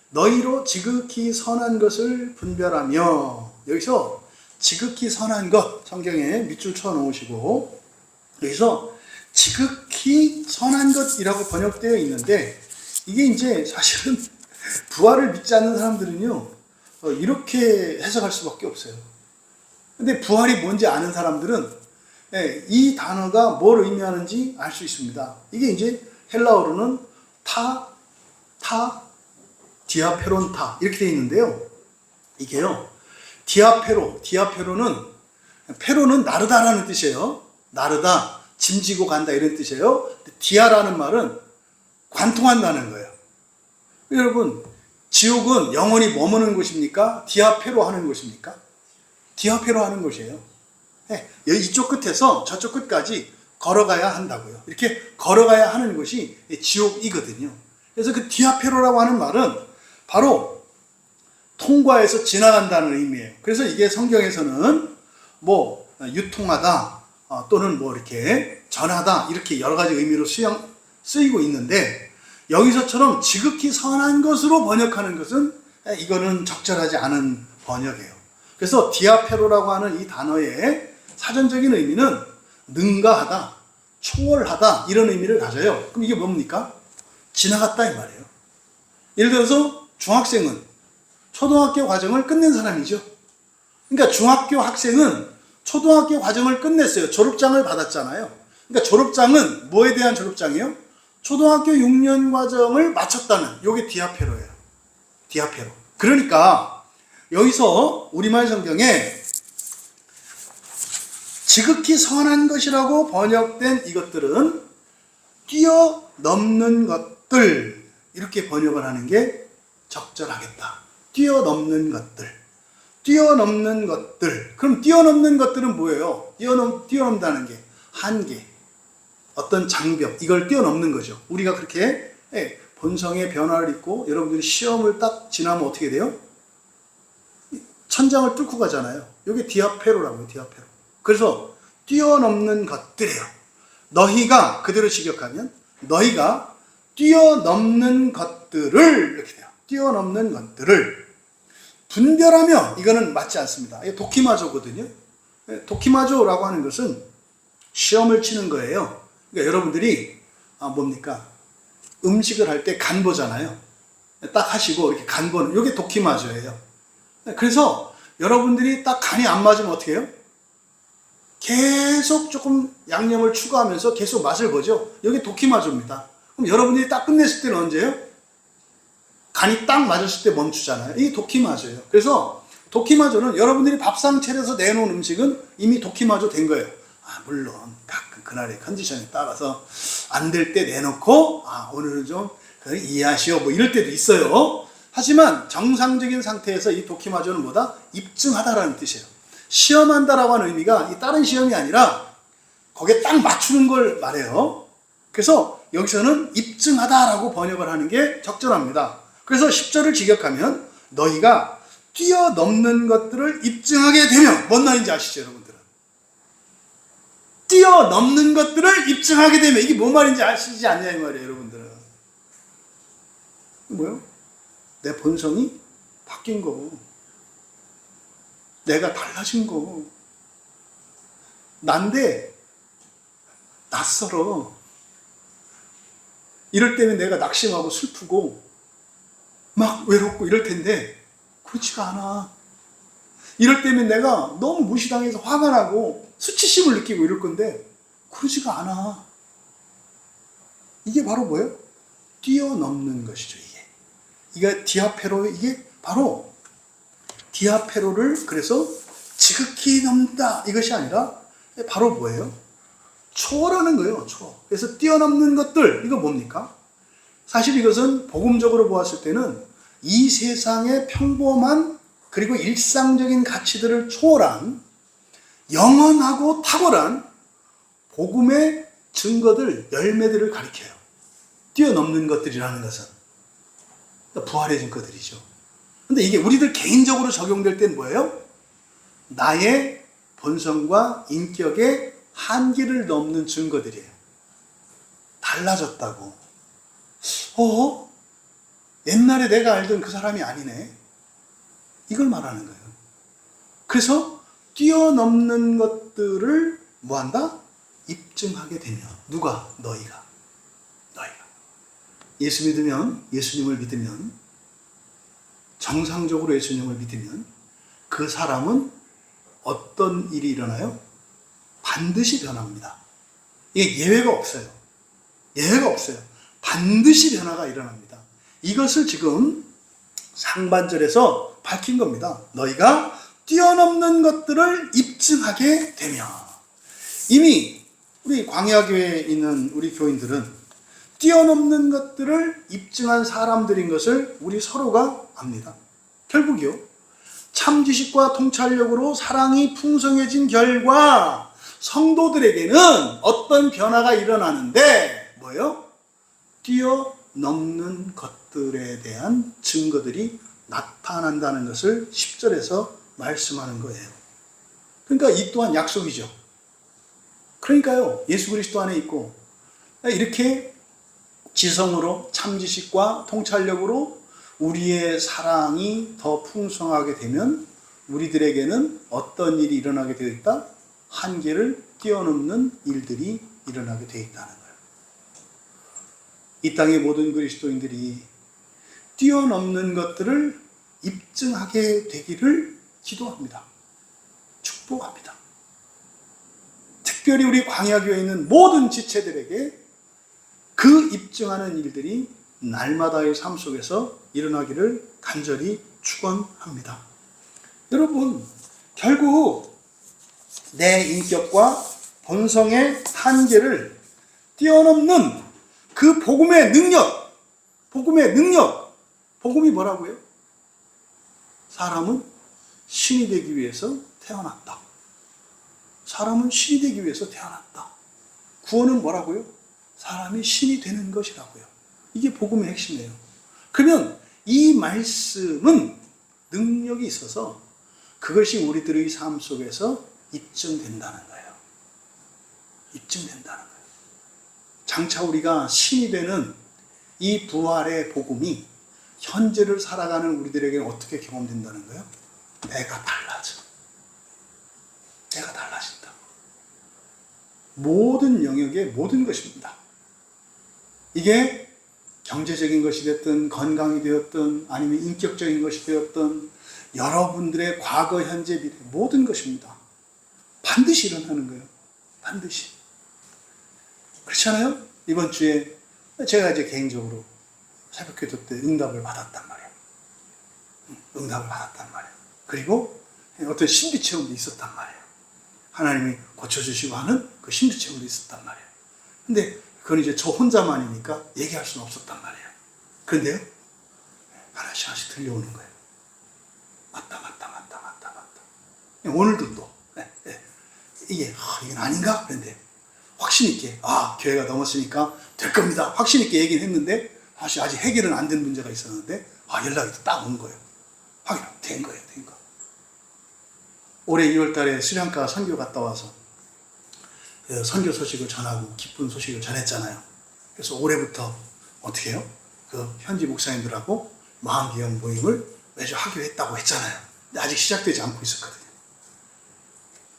너희로 지극히 선한 것을 분별하며, 여기서 지극히 선한 것 성경에 밑줄 쳐 놓으시고 여기서 지극히 선한 것이라고 번역되어 있는데 이게 이제 사실은 부활을 믿지 않는 사람들은요 이렇게 해석할 수밖에 없어요. 근데 부활이 뭔지 아는 사람들은 이 단어가 뭘 의미하는지 알 수 있습니다. 이게 이제 헬라어로는 디아페론타 이렇게 되어 있는데요. 이게요, 디아페로는 페로는 나르다라는 뜻이에요. 나르다, 짐지고 간다 이런 뜻이에요. 디아라는 말은 관통한다는 거예요. 여러분, 지옥은 영원히 머무는 곳입니까? 디아페로 하는 곳입니까? 디아페로 하는 곳이에요. 이쪽 끝에서 저쪽 끝까지 걸어가야 한다고요. 이렇게 걸어가야 하는 곳이 지옥이거든요. 그래서 그 디아페로라고 하는 말은 바로 통과해서 지나간다는 의미예요. 그래서 이게 성경에서는 뭐 유통하다 또는 뭐 이렇게 전하다 이렇게 여러 가지 의미로 쓰이고 있는데, 여기서처럼 지극히 선한 것으로 번역하는 것은 이거는 적절하지 않은 번역이에요. 그래서 디아페로라고 하는 이 단어의 사전적인 의미는 능가하다, 초월하다 이런 의미를 가져요. 그럼 이게 뭡니까? 지나갔다 이 말이에요. 예를 들어서 중학생은 초등학교 과정을 끝낸 사람이죠. 그러니까 중학교 학생은 초등학교 과정을 끝냈어요. 졸업장을 받았잖아요. 그러니까 졸업장은 뭐에 대한 졸업장이에요? 초등학교 6년 과정을 마쳤다는, 요게 디아페로예요. 디아페로. 그러니까 여기서 우리말 성경에 지극히 선한 것이라고 번역된 이것들은 뛰어넘는 것들 이렇게 번역을 하는 게 적절하겠다. 뛰어넘는 것들. 뛰어넘는 것들. 그럼 뛰어넘는 것들은 뭐예요? 뛰어넘다는 게 한계, 어떤 장벽, 이걸 뛰어넘는 거죠. 우리가 그렇게 본성의 변화를 입고 여러분들이 시험을 딱 지나면 어떻게 돼요? 천장을 뚫고 가잖아요. 이게 디아페로라고요. 디아페로. 그래서 뛰어넘는 것들이에요. 너희가 그대로 직역하면 너희가 뛰어넘는 것들을 이렇게 돼요. 뛰어넘는 것들을 분별하며, 이거는 맞지 않습니다. 이게 도키마조거든요. 도키마조라고 하는 것은 시험을 치는 거예요. 그러니까 여러분들이 뭡니까? 음식을 할 때 간 보잖아요. 딱 하시고 이렇게 간 보는, 이게 도키마조예요. 그래서 여러분들이 딱 간이 안 맞으면 어떻게 해요? 계속 조금 양념을 추가하면서 계속 맛을 보죠. 여기 도키마조입니다. 그럼 여러분들이 딱 끝냈을 때는 언제예요? 간이 딱 맞았을 때 멈추잖아요. 이게 도키마조예요. 그래서 도키마조는 여러분들이 밥상 차려서 내놓은 음식은 이미 도키마조 된 거예요. 물론 가끔 그날의 컨디션에 따라서 안 될 때 내놓고 오늘은 좀 이해하시오 뭐 이럴 때도 있어요. 하지만 정상적인 상태에서 이 도키마조는 뭐다? 입증하다라는 뜻이에요. 시험한다라고 하는 의미가 이 다른 시험이 아니라 거기에 딱 맞추는 걸 말해요. 그래서 여기서는 입증하다라고 번역을 하는 게 적절합니다. 그래서 10절을 직역하면 너희가 뛰어넘는 것들을 입증하게 되면, 뭔 말인지 아시죠 여러분들은? 뛰어넘는 것들을 입증하게 되면, 이게 뭔 말인지 아시지 않냐 이 말이에요 여러분들은. 뭐요? 내 본성이 바뀐 거, 내가 달라진 거, 난데 낯설어. 이럴 때는 내가 낙심하고 슬프고 막 외롭고 이럴 텐데 그렇지가 않아. 이럴 때면 내가 너무 무시당해서 화가 나고 수치심을 느끼고 이럴 건데 그러지가 않아. 이게 바로 뭐예요? 뛰어넘는 것이죠. 이게 디아페로, 이게 바로 디아페로를 그래서 지극히 넘다 이것이 아니라 바로 뭐예요? 초월하는 거예요. 초월. 그래서 뛰어넘는 것들, 이거 뭡니까? 사실 이것은 복음적으로 보았을 때는 이 세상의 평범한 그리고 일상적인 가치들을 초월한 영원하고 탁월한 복음의 증거들, 열매들을 가리켜요. 뛰어넘는 것들이라는 것은 부활의 증거들이죠. 근데 이게 우리들 개인적으로 적용될 땐 뭐예요? 나의 본성과 인격의 한계를 넘는 증거들이에요. 달라졌다고. 옛날에 내가 알던 그 사람이 아니네. 이걸 말하는 거예요. 그래서 뛰어넘는 것들을 뭐한다? 입증하게 되면. 누가? 너희가. 예수 믿으면, 예수님을 믿으면, 정상적으로 예수님을 믿으면 그 사람은 어떤 일이 일어나요? 반드시 변합니다. 이게 예외가 없어요. 예외가 없어요. 반드시 변화가 일어납니다. 이것을 지금 상반절에서 밝힌 겁니다. 너희가 뛰어넘는 것들을 입증하게 되면. 이미 우리 광야교회에 있는 우리 교인들은 뛰어넘는 것들을 입증한 사람들인 것을 우리 서로가 압니다. 결국요, 참지식과 통찰력으로 사랑이 풍성해진 결과 성도들에게는 어떤 변화가 일어나는데 뭐예요? 뛰어넘는 것들에 대한 증거들이 나타난다는 것을 10절에서 말씀하는 거예요. 그러니까 이 또한 약속이죠. 그러니까요, 예수 그리스도 안에 있고 이렇게 지성으로 참지식과 통찰력으로 우리의 사랑이 더 풍성하게 되면 우리들에게는 어떤 일이 일어나게 되어 있다? 한계를 뛰어넘는 일들이 일어나게 되어 있다는 거예요. 이 땅의 모든 그리스도인들이 뛰어넘는 것들을 입증하게 되기를 기도합니다. 축복합니다. 특별히 우리 광야교회에 있는 모든 지체들에게 그 입증하는 일들이 날마다의 삶 속에서 일어나기를 간절히 축원합니다. 여러분, 결국 내 인격과 본성의 한계를 뛰어넘는 그 복음의 능력, 복음이 뭐라고요? 사람은 신이 되기 위해서 태어났다. 사람은 신이 되기 위해서 태어났다. 구원은 뭐라고요? 사람이 신이 되는 것이라고요. 이게 복음의 핵심이에요. 그러면 이 말씀은 능력이 있어서 그것이 우리들의 삶 속에서 입증된다는 거예요. 입증된다는 거예요. 장차 우리가 신이 되는 이 부활의 복음이 현재를 살아가는 우리들에게는 어떻게 경험된다는 거예요? 내가 달라져. 내가 달라진다. 모든 영역의 모든 것입니다. 이게 경제적인 것이 됐든 건강이 되었든 아니면 인격적인 것이 되었든 여러분들의 과거, 현재, 미래 모든 것입니다. 반드시 일어나는 거예요. 반드시. 그렇잖아요? 이번 주에 제가 이제 개인적으로 새벽기도 때 응답을 받았단 말이에요. 응답을 받았단 말이에요. 그리고 어떤 신비 체험도 있었단 말이에요. 하나님이 고쳐주시고 하는 그 신비 체험도 있었단 말이에요. 근데 그건 이제 저 혼자만이니까 얘기할 수는 없었단 말이에요. 그런데요, 하나씩 하나씩 들려오는 거예요. 맞다. 오늘도 또 이게 이건 아닌가? 그런데 확신 있게 교회가 넘었으니까 될 겁니다. 확신 있게 얘기는 했는데 사실 아직 해결은 안 된 문제가 있었는데 연락이 또 딱 온 거예요. 된 거예요. 올해 2월 달에 스리랑카 선교 갔다 와서 선교 소식을 전하고 기쁜 소식을 전했잖아요. 그래서 올해부터 어떻게 해요? 그 현지 목사님들하고 마음기형 모임을 매주 하기로 했다고 했잖아요. 근데 아직 시작되지 않고 있었거든요.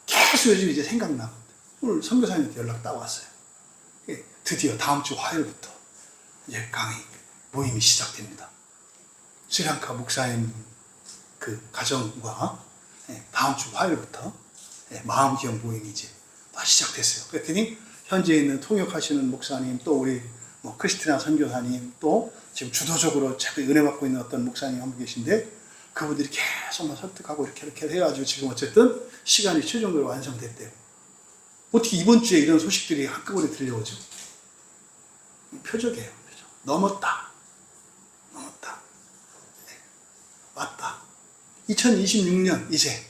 계속 요즘 이제 생각나고 오늘 선교사님한테 연락 딱 왔어요. 드디어 다음 주 화요일부터 이제 강의 모임이 시작됩니다. 스리랑카 목사님 그 가정과 다음 주 화요일부터 마음기형 모임이 이제 시작됐어요. 그랬더니 현지에 있는 통역하시는 목사님, 또 우리 크리스티나 선교사님, 또 지금 주도적으로 자꾸 은혜 받고 있는 어떤 목사님 한 분 계신데 그분들이 계속 설득하고 이렇게 해가지고 지금 어쨌든 시간이 최종적으로 완성됐대요. 어떻게 이번 주에 이런 소식들이 한꺼번에 들려오죠? 표적이에요. 표적. 넘었다. 맞다. 2026년 이제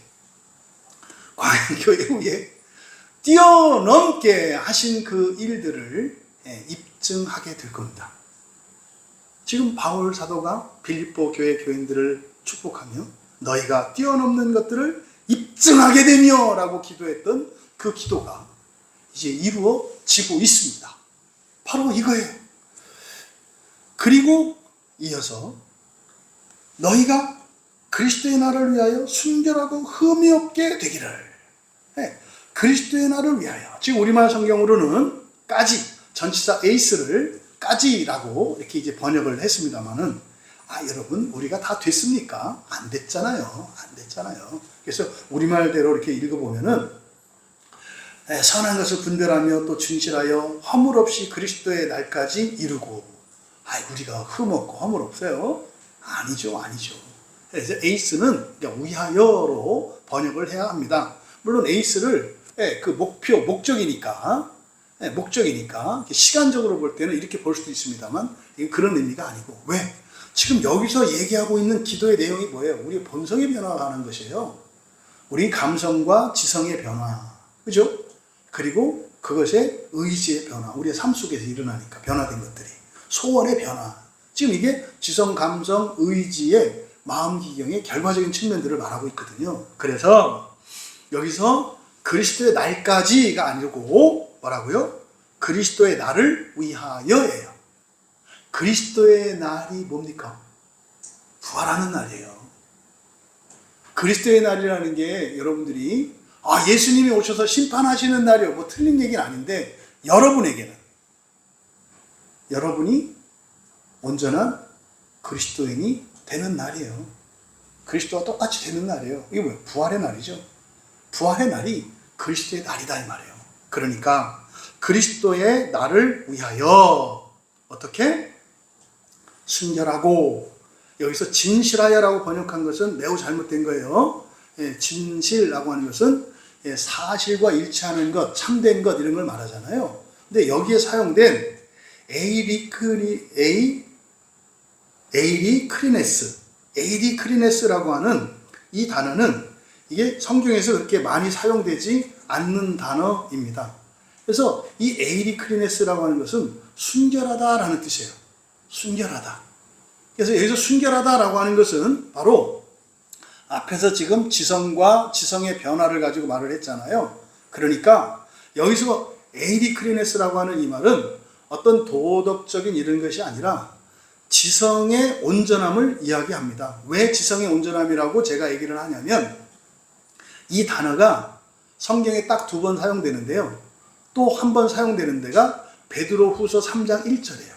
광야교회 후에 뛰어넘게 하신 그 일들을 입증하게 될 겁니다. 지금 바울 사도가 빌립보 교회 교인들을 축복하며 너희가 뛰어넘는 것들을 입증하게 되며 라고 기도했던 그 기도가 이제 이루어지고 있습니다. 바로 이거예요. 그리고 이어서 너희가 그리스도의 날을 위하여 순결하고 흠이 없게 되기를. 그리스도의 날을 위하여. 지금 우리말 성경으로는 까지, 전치사 에이스를 까지라고 이렇게 이제 번역을 했습니다만은 여러분, 우리가 다 됐습니까? 안 됐잖아요. 안 됐잖아요. 그래서 우리말대로 이렇게 읽어보면은, 선한 것을 분별하며 또 진실하여 허물 없이 그리스도의 날까지 이루고. 우리가 흠 없고 허물 없어요? 아니죠. 그래서 에이스는 위하여로 번역을 해야 합니다. 물론 에이스를 그 목적이니까 시간적으로 볼 때는 이렇게 볼 수도 있습니다만 그런 의미가 아니고, 왜? 지금 여기서 얘기하고 있는 기도의 내용이 뭐예요? 우리 본성의 변화가 하는 것이에요. 우리 감성과 지성의 변화, 그죠? 그리고 그것의 의지의 변화, 우리의 삶 속에서 일어나니까 변화된 것들이 소원의 변화. 지금 이게 지성, 감성, 의지의 마음기경의 결과적인 측면들을 말하고 있거든요. 그래서 여기서 그리스도의 날까지가 아니고 뭐라고요? 그리스도의 날을 위하여예요. 그리스도의 날이 뭡니까? 부활하는 날이에요. 그리스도의 날이라는 게 여러분들이 예수님이 오셔서 심판하시는 날이요, 뭐 틀린 얘기는 아닌데, 여러분이 온전한 그리스도인이 되는 날이에요. 그리스도와 똑같이 되는 날이에요. 이게 뭐예요? 부활의 날이죠. 부활의 날이 그리스도의 날이다 이 말이에요. 그러니까 그리스도의 날을 위하여 어떻게? 순결하고, 여기서 진실하여라고 번역한 것은 매우 잘못된 거예요. 진실이라고 하는 것은 사실과 일치하는 것, 참된 것 이런 걸 말하잖아요. 근데 여기에 사용된 에이리크리네스라고 하는 이 단어는 이게 성경에서 그렇게 많이 사용되지 않는 단어입니다. 그래서 이 에이리크리네스라고 하는 것은 순결하다라는 뜻이에요. 순결하다. 그래서 여기서 순결하다라고 하는 것은 바로 앞에서 지금 지성과 지성의 변화를 가지고 말을 했잖아요. 그러니까 여기서 에이리크리네스라고 하는 이 말은 어떤 도덕적인 이런 것이 아니라 지성의 온전함을 이야기합니다. 왜 지성의 온전함이라고 제가 얘기를 하냐면, 이 단어가 성경에 딱 2번 사용되는데요. 또 한 번 사용되는 데가 베드로후서 3장 1절이에요.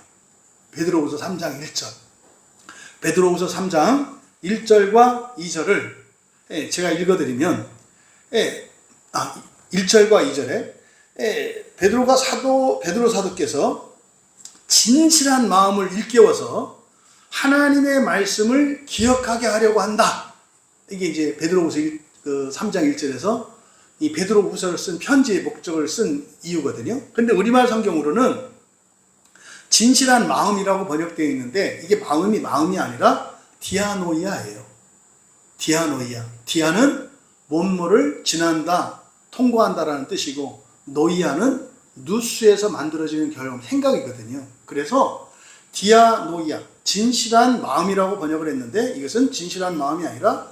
베드로후서 3장 1절. 베드로후서 3장 1절과 2절을 제가 읽어드리면, 1절과 2절에 베드로 사도께서 진실한 마음을 일깨워서 하나님의 말씀을 기억하게 하려고 한다. 이게 이제 베드로후서 3장 1절에서 이 베드로후서를 쓴 편지의 목적을 쓴 이유거든요. 근데 우리말 성경으로는 진실한 마음이라고 번역되어 있는데, 이게 마음이 아니라 디아노이아예요. 디아는 뭔뭐를 지난다, 통과한다라는 뜻이고, 노이아는 누스에서 만들어지는 결혼, 생각이거든요. 그래서 디아노이아, 진실한 마음이라고 번역을 했는데, 이것은 진실한 마음이 아니라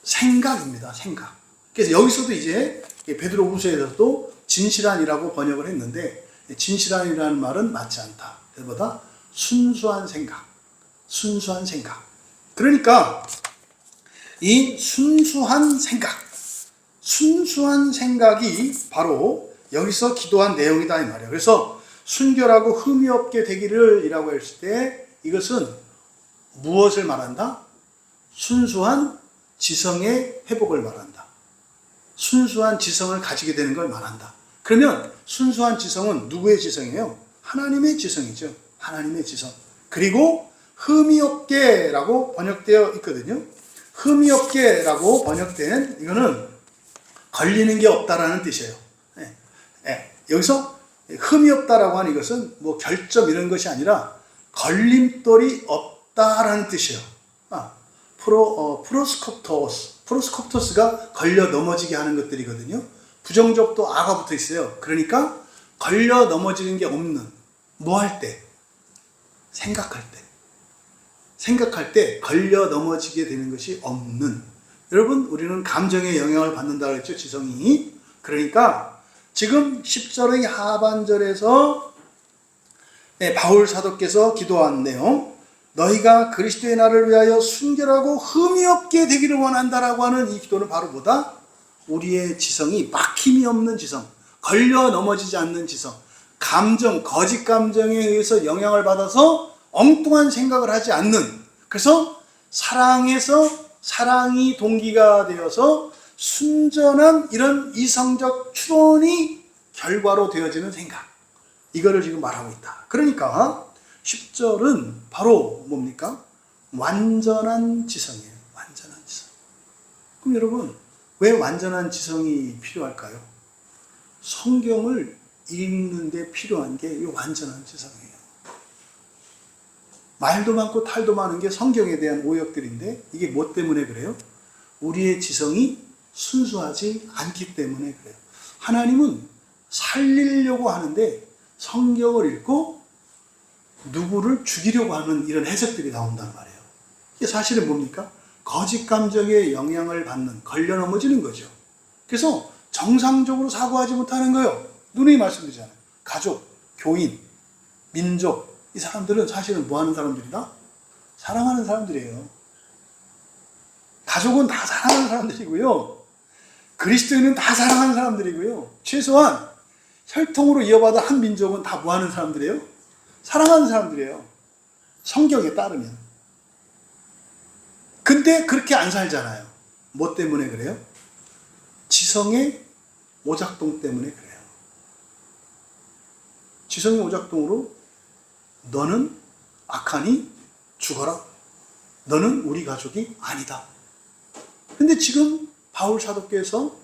생각입니다. 생각. 그래서 여기서도 이제 베드로후서에서도 진실한이라고 번역을 했는데, 진실한이라는 말은 맞지 않다. 그보다 순수한 생각. 그러니까 이 순수한 생각이 바로 여기서 기도한 내용이다 이 말이에요. 그래서 순결하고 흠이 없게 되기를 이라고 했을 때, 이것은 무엇을 말한다? 순수한 지성의 회복을 말한다. 순수한 지성을 가지게 되는 걸 말한다. 그러면 순수한 지성은 누구의 지성이에요? 하나님의 지성이죠. 하나님의 지성. 그리고 흠이 없게라고 번역되어 있거든요. 흠이 없게라고 번역된 이거는 걸리는 게 없다라는 뜻이에요. 여기서 흠이 없다라고 하는 이것은 뭐 결점 이런 것이 아니라 걸림돌이 없다라는 뜻이에요. 프로스콥토스가 걸려 넘어지게 하는 것들이거든요. 부정적도 아가 붙어 있어요. 그러니까 걸려 넘어지는 게 없는, 뭐 할 때? 생각할 때 걸려 넘어지게 되는 것이 없는. 여러분, 우리는 감정의 영향을 받는다고 했죠, 지성이. 그러니까 지금 10절의 하반절에서 바울 사도께서 기도한 내용, 너희가 그리스도의 날을 위하여 순결하고 흠이 없게 되기를 원한다라고 하는 이 기도는 바로 뭐다? 우리의 지성이 막힘이 없는 지성, 걸려 넘어지지 않는 지성, 거짓 감정에 의해서 영향을 받아서 엉뚱한 생각을 하지 않는, 그래서 사랑에서 사랑이 동기가 되어서 순전한 이런 이성적 추론이 결과로 되어지는 생각, 이거를 지금 말하고 있다. 그러니까 10절은 바로 뭡니까? 완전한 지성이에요. 완전한 지성. 그럼 여러분, 왜 완전한 지성이 필요할까요? 성경을 읽는데 필요한 게 이 완전한 지성이에요. 말도 많고 탈도 많은 게 성경에 대한 오역들인데, 이게 뭐 때문에 그래요? 우리의 지성이 순수하지 않기 때문에 그래요. 하나님은 살리려고 하는데 성경을 읽고 누구를 죽이려고 하는 이런 해석들이 나온단 말이에요. 이게 사실은 뭡니까? 거짓 감정에 영향을 받는, 걸려 넘어지는 거죠. 그래서 정상적으로 사고하지 못하는 거예요. 누누이 말씀드리잖아요. 가족, 교인, 민족, 이 사람들은 사실은 뭐 하는 사람들이다? 사랑하는 사람들이에요. 가족은 다 사랑하는 사람들이고요. 그리스도인은 다 사랑하는 사람들이고요. 최소한 혈통으로 이어받은 한 민족은 다 뭐 하는 사람들이에요? 사랑하는 사람들이에요. 성경에 따르면. 근데 그렇게 안 살잖아요. 뭐 때문에 그래요? 지성의 오작동 때문에 그래요. 지성의 오작동으로 너는 악하니 죽어라. 너는 우리 가족이 아니다. 근데 지금 바울 사도께서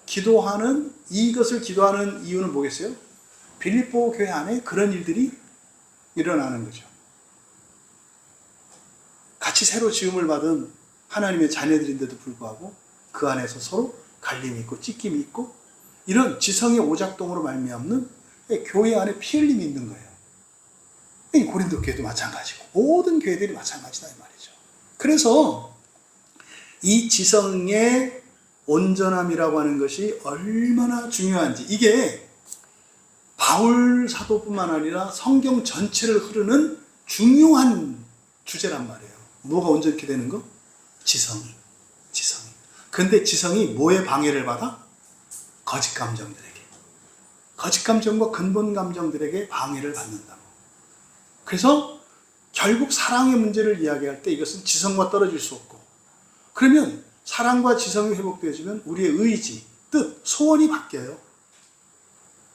기도하는, 이것을 기도하는 이유는 뭐겠어요? 빌립보 교회 안에 그런 일들이 일어나는 거죠. 같이 새로 지음을 받은 하나님의 자녀들인데도 불구하고 그 안에서 서로 갈림이 있고 찢김이 있고, 이런 지성의 오작동으로 말미암는 교회 안에 피 흘림이 있는 거예요. 이 고린도 교회도 마찬가지고 모든 교회들이 마찬가지다 이 말이죠. 그래서 이 지성의 온전함이라고 하는 것이 얼마나 중요한지, 이게 바울 사도뿐만 아니라 성경 전체를 흐르는 중요한 주제란 말이에요. 뭐가 온전케 되는 거? 지성이. 그런데 지성이 뭐에 방해를 받아? 거짓 감정들에게. 거짓 감정과 근본 감정들에게 방해를 받는다고. 그래서 결국 사랑의 문제를 이야기할 때 이것은 지성과 떨어질 수 없고, 그러면 사랑과 지성이 회복되어지면 우리의 의지, 뜻, 소원이 바뀌어요.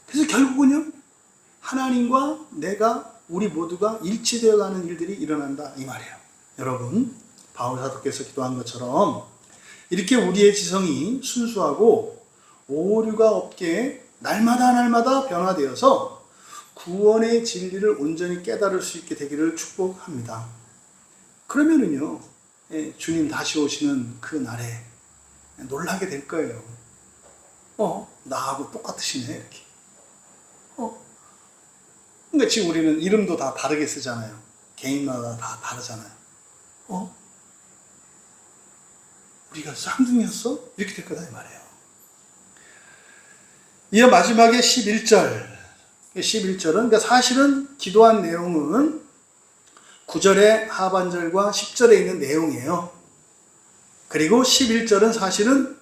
그래서 결국은요, 하나님과 내가, 우리 모두가 일치되어 가는 일들이 일어난다 이 말이에요. 여러분, 바울 사도께서 기도한 것처럼 이렇게 우리의 지성이 순수하고 오류가 없게 날마다 변화되어서 구원의 진리를 온전히 깨달을 수 있게 되기를 축복합니다. 그러면은요, 주님 다시 오시는 그 날에 놀라게 될 거예요. 나하고 똑같으시네, 이렇게. 그러니까 지금 우리는 이름도 다 다르게 쓰잖아요. 개인마다 다 다르잖아요. 우리가 쌍둥이였어? 이렇게 될 거다 이 말이에요. 이어 마지막에 11절. 11절은, 그러니까 사실은 기도한 내용은 9절의 하반절과 10절에 있는 내용이에요. 그리고 11절은 사실은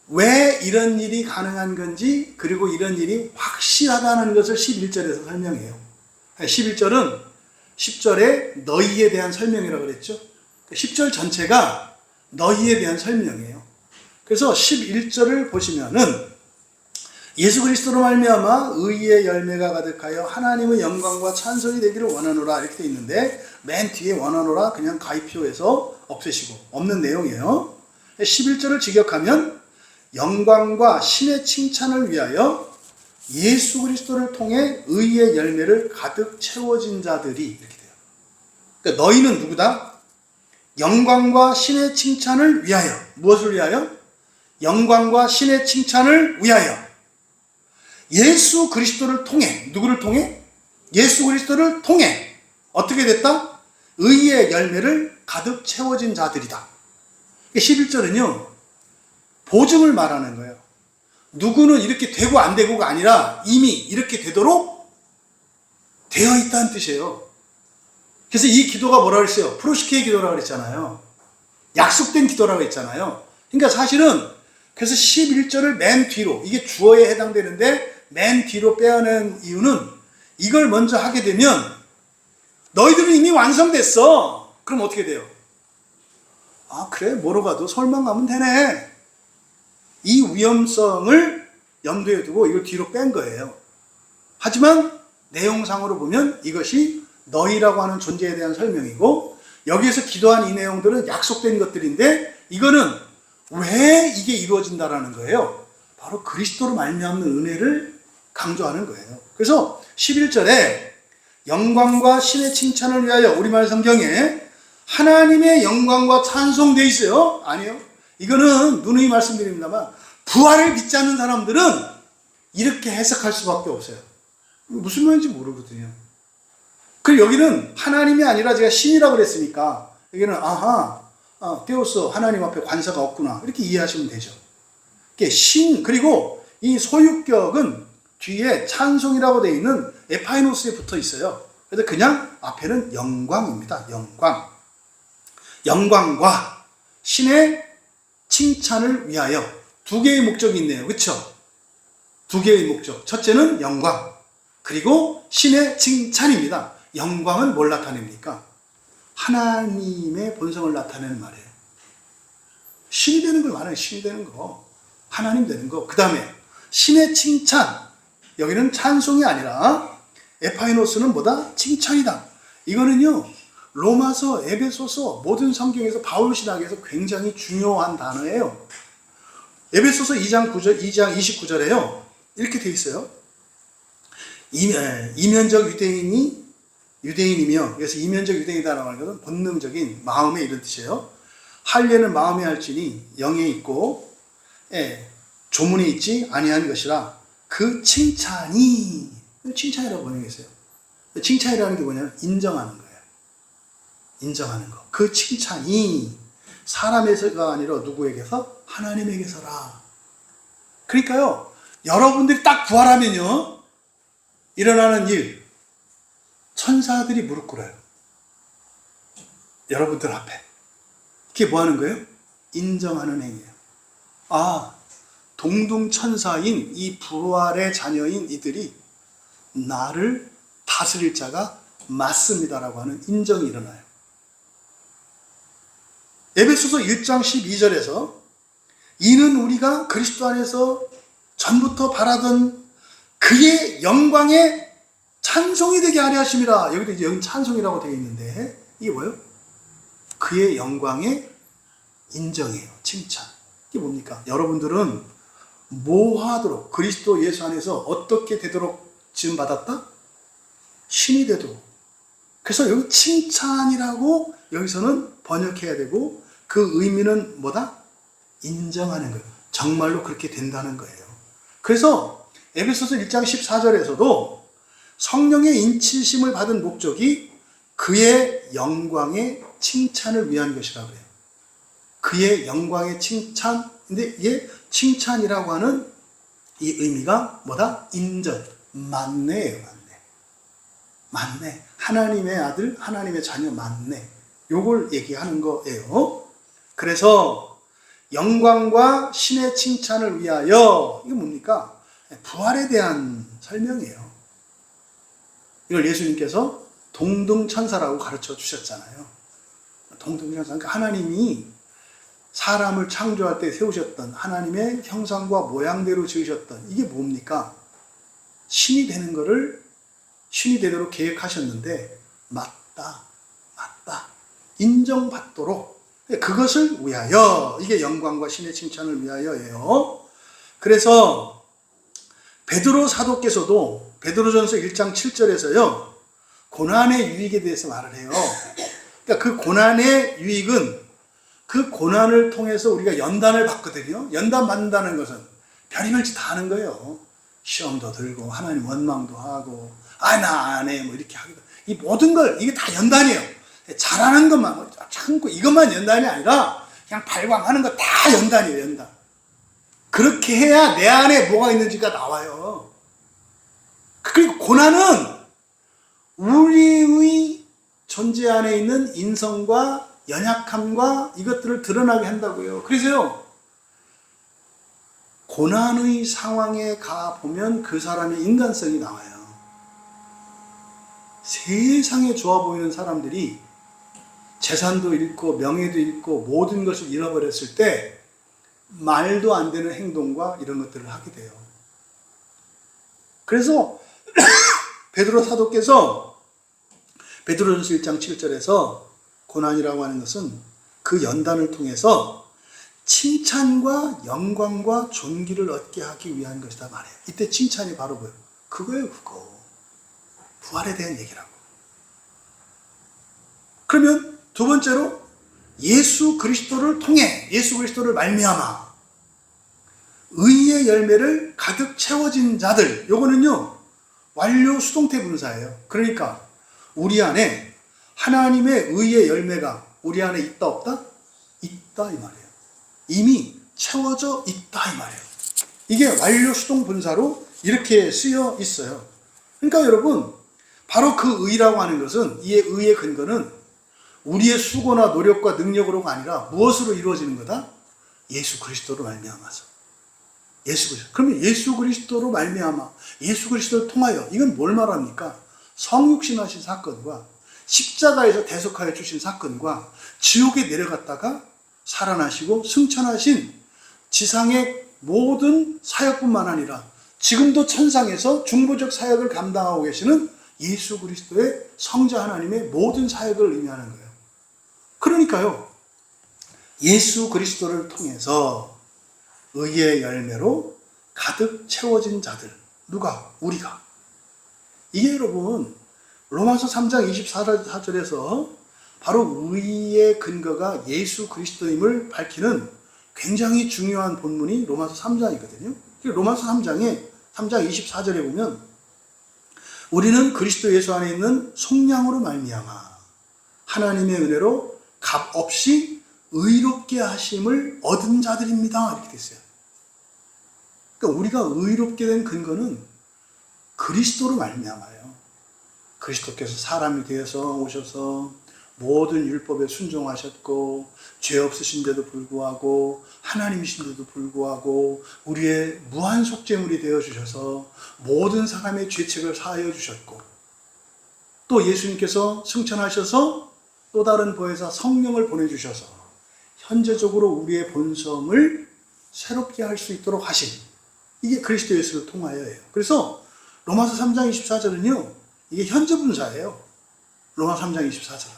왜 이런 일이 가능한 건지, 그리고 이런 일이 확실하다는 것을 11절에서 설명해요. 11절은 10절에 너희에 대한 설명이라고 그랬죠. 10절 전체가 너희에 대한 설명이에요. 그래서 11절을 보시면은 예수 그리스도로 말미암아 의의 열매가 가득하여 하나님의 영광과 찬송이 되기를 원하노라 이렇게 돼 있는데, 맨 뒤에 원하노라 그냥 가입표에서 없애시고 없는 내용이에요. 11절을 직역하면 영광과 신의 칭찬을 위하여 예수 그리스도를 통해 의의 열매를 가득 채워진 자들이 이렇게 돼요. 그러니까 너희는 누구다? 영광과 신의 칭찬을 위하여. 무엇을 위하여? 영광과 신의 칭찬을 위하여 예수 그리스도를 통해. 누구를 통해? 예수 그리스도를 통해 어떻게 됐다? 의의 열매를 가득 채워진 자들이다. 11절은요 보증을 말하는 거예요. 누구는 이렇게 되고 안 되고가 아니라 이미 이렇게 되도록 되어 있다는 뜻이에요. 그래서 이 기도가 뭐라고 했어요? 프로시케의 기도라고 그랬잖아요. 약속된 기도라고 했잖아요. 그러니까 사실은 그래서 11절을 맨 뒤로, 이게 주어에 해당되는데 맨 뒤로 빼어낸 이유는 이걸 먼저 하게 되면 너희들은 이미 완성됐어. 그럼 어떻게 돼요? 아, 그래, 뭐로 가도 서울만 가면 되네. 이 위험성을 염두에 두고 이걸 뒤로 뺀 거예요. 하지만 내용상으로 보면 이것이 너희라고 하는 존재에 대한 설명이고, 여기에서 기도한 이 내용들은 약속된 것들인데, 이거는 왜 이게 이루어진다라는 거예요. 바로 그리스도로 말미암는 은혜를 강조하는 거예요. 그래서 11절에 영광과 신의 칭찬을 위하여, 우리말 성경에 하나님의 영광과 찬송되어 있어요. 아니요. 이거는 누누이 말씀드립니다만 부활을 믿지 않는 사람들은 이렇게 해석할 수밖에 없어요. 무슨 말인지 모르거든요. 그리고 여기는 하나님이 아니라 제가 신이라고 그랬으니까 여기는 떼오스 하나님 앞에 관사가 없구나 이렇게 이해하시면 되죠. 신, 그리고 이 소유격은 뒤에 찬송이라고 되어 있는 에파이노스에 붙어 있어요. 그래서 그냥 앞에는 영광입니다. 영광. 영광과 신의 칭찬을 위하여 두 개의 목적이 있네요. 그렇죠? 두 개의 목적. 첫째는 영광, 그리고 신의 칭찬입니다. 영광은 뭘 나타냅니까? 하나님의 본성을 나타내는 말이에요. 신이 되는 걸 말해요. 신이 되는 거. 하나님 되는 거. 그 다음에 신의 칭찬. 여기는 찬송이 아니라 에파이노스는 뭐다? 칭찬이다. 이거는요, 로마서, 에베소서 모든 성경에서 바울 신학에서 굉장히 중요한 단어예요. 에베소서 2장 29절에요. 이렇게 돼 있어요. 이면적 유대인이며, 그래서 이면적 유대인이다라고 하는 것은 본능적인 마음에 이런 뜻이에요. 할례는 마음에 할지니 영에 있고 조문에 있지 아니한 것이라. 그 칭찬이, 칭찬이라고 번역했어요. 칭찬이라는 게 뭐냐면 인정하는 거예요. 인정하는 거. 그 칭찬이 사람에서가 아니라 누구에게서? 하나님에게서라. 그러니까요, 여러분들이 딱 부활하면요, 일어나는 일, 천사들이 무릎 꿇어요. 여러분들 앞에. 그게 뭐 하는 거예요? 인정하는 행위예요. 아, 동등천사인 이 부활의 자녀인 이들이 나를 다스릴 자가 맞습니다라고 하는 인정이 일어나요. 에베소서 1장 12절에서 이는 우리가 그리스도 안에서 전부터 바라던 그의 영광의 찬송이 되게 하려 하심이라. 여기도 이제 찬송이라고 되어 있는데 이게 뭐예요? 그의 영광의 인정이에요. 칭찬. 이게 뭡니까? 여러분들은 뭐 하도록, 그리스도 예수 안에서 어떻게 되도록 지음 받았다? 신이 되도록. 그래서 여기 칭찬이라고 여기서는 번역해야 되고, 그 의미는 뭐다? 인정하는 거예요. 정말로 그렇게 된다는 거예요. 그래서 에베소서 1장 14절에서도 성령의 인치심을 받은 목적이 그의 영광의 칭찬을 위한 것이라고 해요. 그의 영광의 칭찬. 근데 이게 칭찬이라고 하는 이 의미가 뭐다? 인정. 맞네예요. 맞네. 하나님의 아들, 하나님의 자녀 맞네. 요걸 얘기하는 거예요. 그래서 영광과 신의 칭찬을 위하여, 이게 뭡니까? 부활에 대한 설명이에요. 이걸 예수님께서 동등천사라고 가르쳐 주셨잖아요. 동등천사. 그러니까 하나님이 사람을 창조할 때 세우셨던 하나님의 형상과 모양대로 지으셨던 이게 뭡니까? 신이 되는 거를 신이 되도록 계획하셨는데 맞다 인정받도록, 그것을 위하여, 이게 영광과 신의 칭찬을 위하여예요. 그래서 베드로 사도께서도 베드로전서 1장 7절에서요 고난의 유익에 대해서 말을 해요. 그러니까 그 고난의 유익은 그 고난을 통해서 우리가 연단을 받거든요. 연단 받는다는 것은 별의별 짓 다 하는 거예요. 시험도 들고 하나님 원망도 하고 나 안 해 뭐 이렇게 하기도, 이 모든 걸, 이게 다 연단이에요. 잘하는 것만 참고 이것만 연단이 아니라 그냥 발광하는 거 다 연단이에요. 연단. 그렇게 해야 내 안에 뭐가 있는지가 나와요. 그리고 고난은 우리의 존재 안에 있는 인성과 연약함과 이것들을 드러나게 한다고요. 그래서요, 고난의 상황에 가보면 그 사람의 인간성이 나와요. 세상에 좋아 보이는 사람들이 재산도 잃고 명예도 잃고 모든 것을 잃어버렸을 때 말도 안 되는 행동과 이런 것들을 하게 돼요. 그래서 베드로 사도께서 베드로전서 1장 7절에서 고난이라고 하는 것은 그 연단을 통해서 칭찬과 영광과 존귀를 얻게 하기 위한 것이다 말해요. 이때 칭찬이 바로 뭐예요? 그거예요, 그거. 부활에 대한 얘기라고. 그러면 두 번째로 예수 그리스도를 통해, 예수 그리스도를 말미암아 의의 열매를 가득 채워진 자들, 요거는요 완료 수동태 분사예요. 그러니까 우리 안에 하나님의 의의 열매가 우리 안에 있다 없다? 있다 이 말이에요. 이미 채워져 있다 이 말이에요. 이게 완료 수동 분사로 이렇게 쓰여 있어요. 그러니까 여러분, 바로 그 의라고 하는 것은, 이 의의 근거는 우리의 수고나 노력과 능력으로가 아니라 무엇으로 이루어지는 거다? 예수 그리스도로 말미암아서. 예수 그리스도. 그러면 예수 그리스도로 말미암아, 예수 그리스도를 통하여, 이건 뭘 말합니까? 성육신하신 사건과 십자가에서 대속하여 주신 사건과 지옥에 내려갔다가 살아나시고 승천하신 지상의 모든 사역뿐만 아니라 지금도 천상에서 중보적 사역을 감당하고 계시는 예수 그리스도의 성자 하나님의 모든 사역을 의미하는 거예요. 그러니까요, 예수 그리스도를 통해서 의의 열매로 가득 채워진 자들, 누가? 우리가. 이게 여러분 로마서 3장 24절에서 바로 의의 근거가 예수 그리스도임을 밝히는 굉장히 중요한 본문이 로마서 3장이거든요. 로마서 3장 24절에 보면 우리는 그리스도 예수 안에 있는 속량으로 말미암아 하나님의 은혜로 값 없이 의롭게 하심을 얻은 자들입니다. 이렇게 됐어요. 그러니까 우리가 의롭게 된 근거는 그리스도로 말미암아요. 그리스도께서 사람이 되어서 오셔서 모든 율법에 순종하셨고 죄 없으신데도 불구하고 하나님이신데도 불구하고 우리의 무한 속죄물이 되어주셔서 모든 사람의 죄책을 사하여 주셨고, 또 예수님께서 승천하셔서 또 다른 보혜사 성령을 보내주셔서 현재적으로 우리의 본성을 새롭게 할 수 있도록 하신, 이게 그리스도 예수를 통하여예요. 그래서 로마서 3장 24절은요 이게 현재 분사예요. 로마서 3장 24절.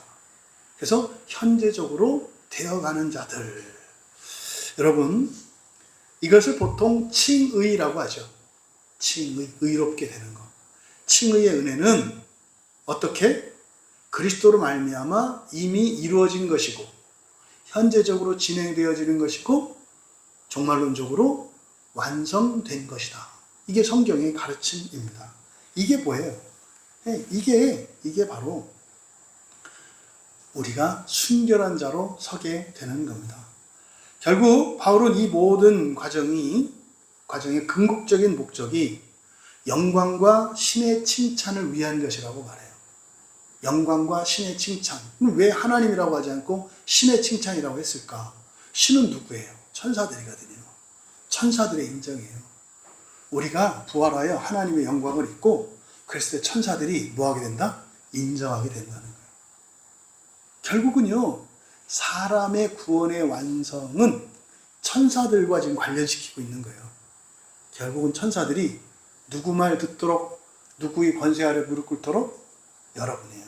그래서 현재적으로 되어가는 자들. 여러분, 이것을 보통 칭의라고 하죠. 칭의, 의롭게 되는 것. 칭의의 은혜는 어떻게? 그리스도로 말미암아 이미 이루어진 것이고 현재적으로 진행되어지는 것이고 종말론적으로 완성된 것이다. 이게 성경의 가르침입니다. 이게 뭐예요? 이게 바로 우리가 순결한 자로 서게 되는 겁니다. 결국 바울은 이 모든 과정의 궁극적인 목적이 영광과 신의 칭찬을 위한 것이라고 말해요. 영광과 신의 칭찬. 왜 하나님이라고 하지 않고 신의 칭찬이라고 했을까? 신은 누구예요? 천사들이거든요. 천사들의 인정이에요. 우리가 부활하여 하나님의 영광을 입고 그랬을 때 천사들이 뭐하게 된다? 인정하게 된다는 거예요. 결국은요, 사람의 구원의 완성은 천사들과 지금 관련시키고 있는 거예요. 결국은 천사들이 누구 말 듣도록, 누구의 권세 아래 무릎 꿇도록? 여러분이에요.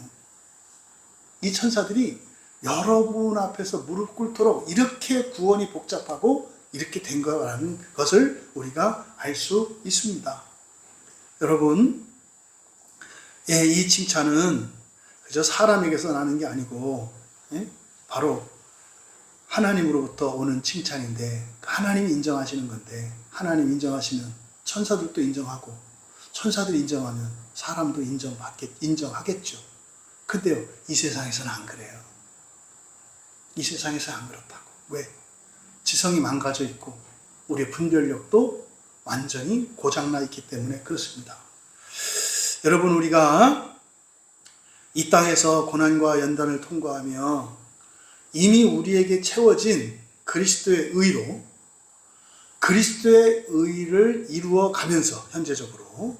이 천사들이 여러분 앞에서 무릎 꿇도록 이렇게 구원이 복잡하고 이렇게 된 거라는 것을 우리가 알 수 있습니다. 여러분, 이 칭찬은 그저 사람에게서 나는 게 아니고 바로 하나님으로부터 오는 칭찬인데, 하나님이 인정하시는 건데, 하나님 인정하시면 천사들도 인정하고 천사들이 인정하면 사람도 인정하겠죠. 근데요, 이 세상에서는 안 그래요. 이 세상에서는 안 그렇다고. 왜? 지성이 망가져 있고 우리의 분별력도 완전히 고장나 있기 때문에 그렇습니다. 여러분, 우리가 이 땅에서 고난과 연단을 통과하며 이미 우리에게 채워진 그리스도의 의로 그리스도의 의를 이루어 가면서 현재적으로,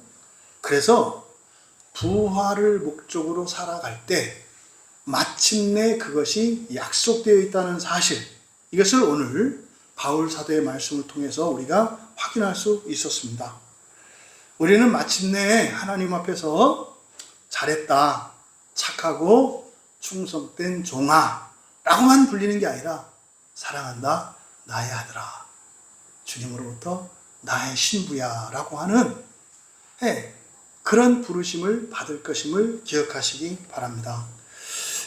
그래서 부활을 목적으로 살아갈 때 마침내 그것이 약속되어 있다는 사실, 이것을 오늘 바울 사도의 말씀을 통해서 우리가 확인할 수 있었습니다. 우리는 마침내 하나님 앞에서 잘했다, 착하고 충성된 종아 라고만 불리는 게 아니라 사랑한다, 나의 아들아, 주님으로부터 나의 신부야 라고 하는 그런 부르심을 받을 것임을 기억하시기 바랍니다.